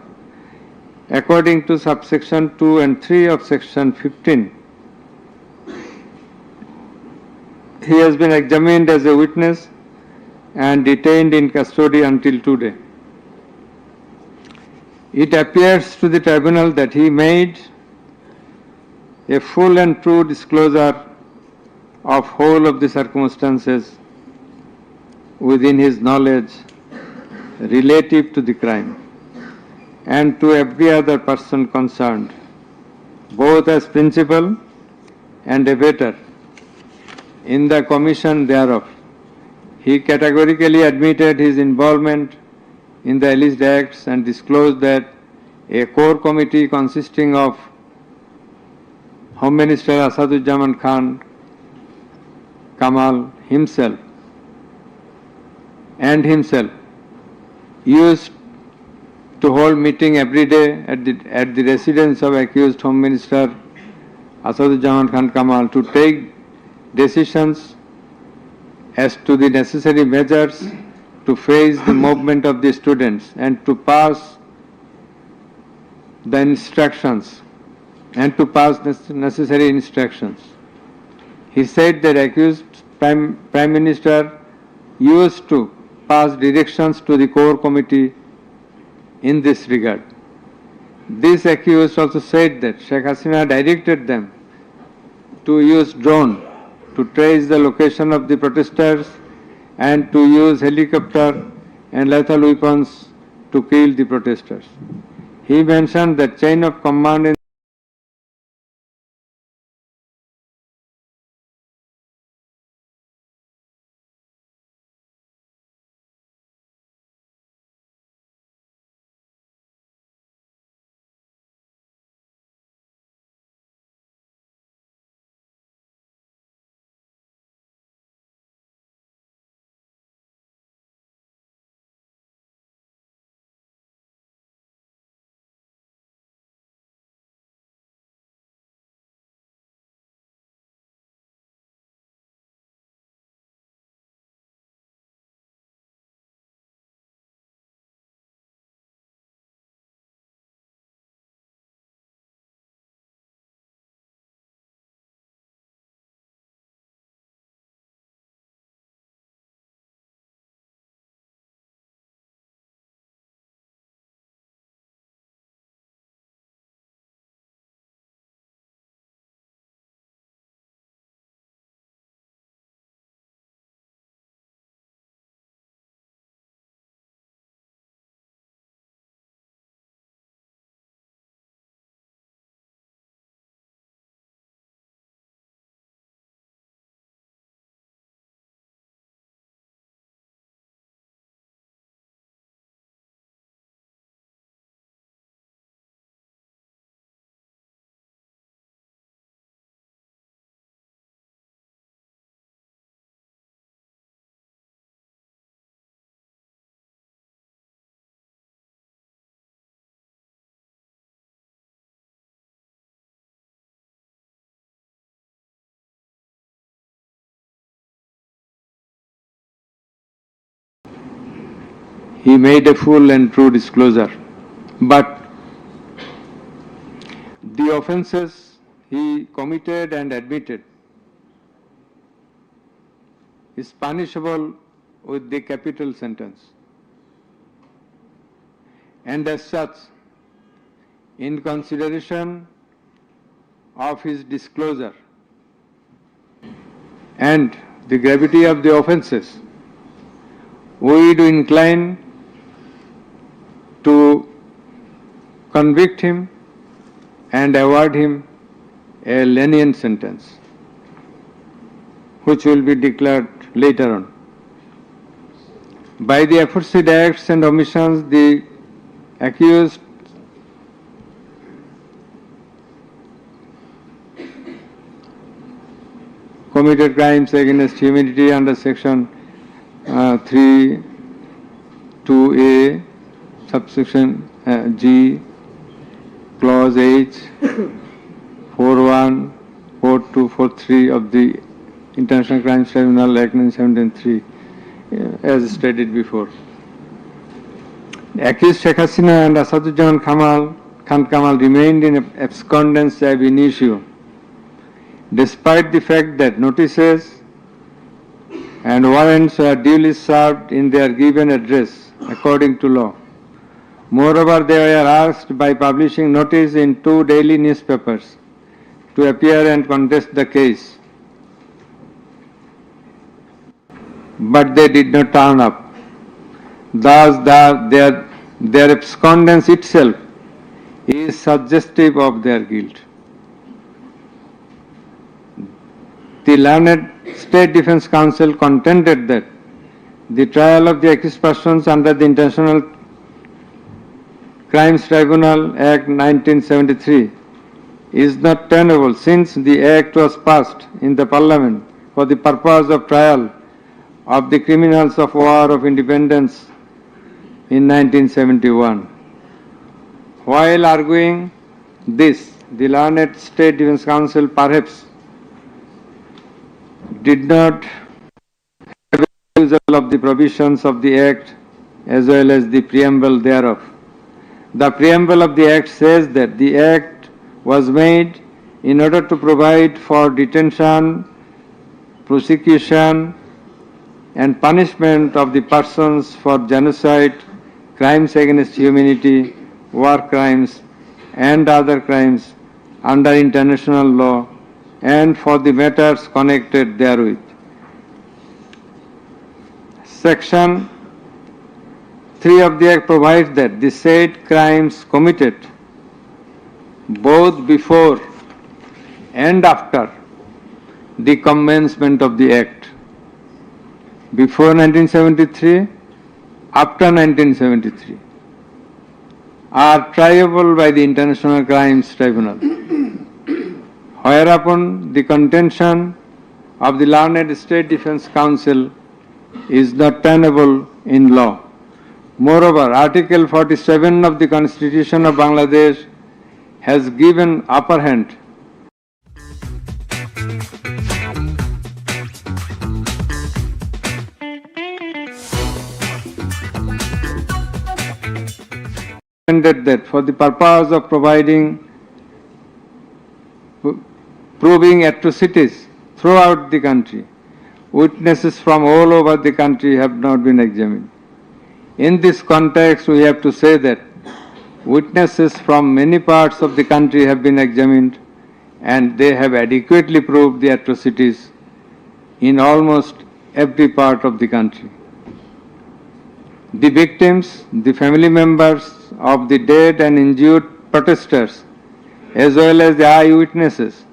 according to subsection 2 and 3 of section 15. He has been examined as a witness and detained in custody until today. It appears to the tribunal that he made a full and true disclosure of whole of the circumstances within his knowledge relative to the crime and to every other person concerned, both as principal and abettor in the commission thereof. He categorically admitted his involvement in the alleged acts and disclosed that a core committee consisting of Home Minister Asaduzzaman Khan Kamal himself used to hold meeting every day at the residence of accused Home Minister Asaduzzaman Khan Kamal to take decisions as to the necessary measures to face the movement of the students and to pass the instructions and to pass necessary instructions. He said that accused Prime Minister used to pass directions to the core committee in this regard. This accused also said that Sheikh Hasina directed them to use drone to trace the location of the protesters and to use helicopter and lethal weapons to kill the protesters. He mentioned that chain of command in he made a full and true disclosure. But the offences he committed and admitted is punishable with the capital sentence. And as such, in consideration of his disclosure and the gravity of the offences, we do incline to convict him and award him a lenient sentence, which will be declared later on. By the aforesaid acts and omissions, the accused committed crimes against humanity under section 3(2)(a), subsection G, clause H, 4(1), 4(2), 4(3) of the International Crimes Tribunal Act 1973, as stated before. The accused Sheikh Hasina and Asaduzzaman Khan Kamal remained in abscondence ab initio, despite the fact that notices and warrants were duly served in their given address according to law. Moreover, they were asked by publishing notice in 2 daily newspapers to appear and contest the case, but they did not turn up. Thus, their abscondence itself is suggestive of their guilt. The learned State Defence Council contended that the trial of the accused persons under the International Crimes Tribunal Act 1973 is not tenable since the Act was passed in the Parliament for the purpose of trial of the criminals of War of Independence in 1971. While arguing this, the learned State Defence Council perhaps did not have a refusal of the provisions of the Act as well as the preamble thereof. The preamble of the Act says that the Act was made in order to provide for detention, prosecution, and punishment of the persons for genocide, crimes against humanity, war crimes, and other crimes under international law, and for the matters connected therewith. Section 3 of the Act provides that the said crimes committed both before and after the commencement of the Act, before 1973, after 1973, are triable by the International Crimes Tribunal. Whereupon the contention of the learned State Defence Council is not tenable in law. Moreover, Article 47 of the Constitution of Bangladesh has given upper hand that for the purpose of proving atrocities throughout the country, witnesses from all over the country have not been examined. In this context, we have to say that witnesses from many parts of the country have been examined and they have adequately proved the atrocities in almost every part of the country. The victims, the family members of the dead and injured protesters, as well as the eyewitnesses,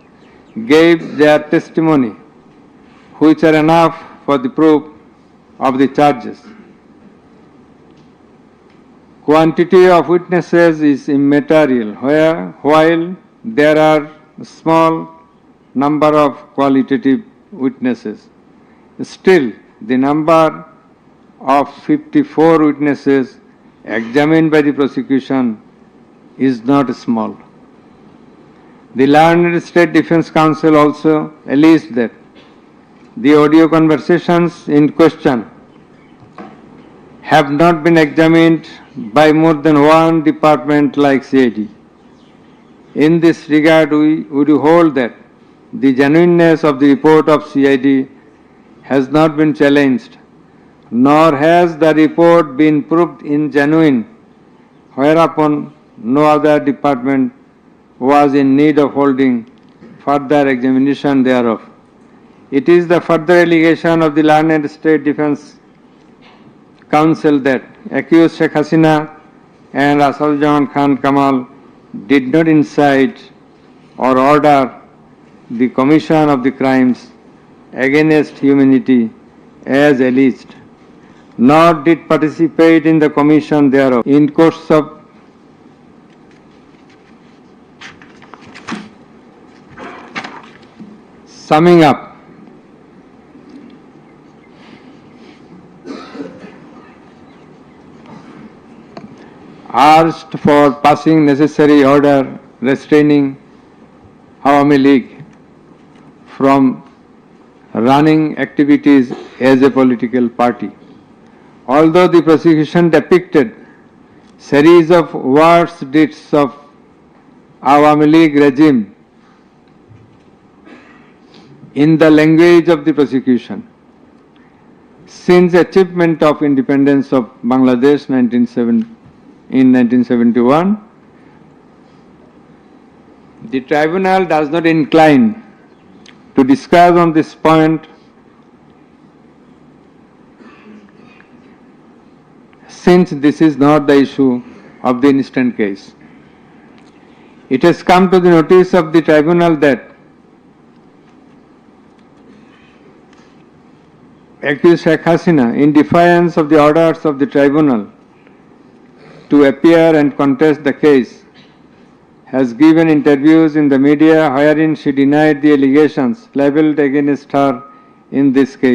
gave their testimony, which are enough for the proof of the charges. Quantity of witnesses is immaterial, while there are a small number of qualitative witnesses. Still, the number of 54 witnesses examined by the prosecution is not small. The learned State Defence Council also alleged that the audio conversations in question have not been examined by more than one department like CID. In this regard, we would hold that the genuineness of the report of CID has not been challenged, nor has the report been proved ingenuine, whereupon no other department was in need of holding further examination thereof. It is the further allegation of the learned State Defence Council that accused Sheikh Hasina and Asaduzzaman Khan Kamal did not incite or order the commission of the crimes against humanity as alleged, nor did participate in the commission thereof. In course of summing up, asked for passing necessary order restraining Awami League from running activities as a political party. Although the prosecution depicted series of worse deeds of Awami League regime in the language of the prosecution. Since achievement of independence of Bangladesh in 1971, the tribunal does not incline to discuss on this point since this is not the issue of the instant case. It has come to the notice of the tribunal that accused Sheikh Hasina, in defiance of the orders of the tribunal to appear and contest the case, has given interviews in the media wherein she denied the allegations leveled against her in this case.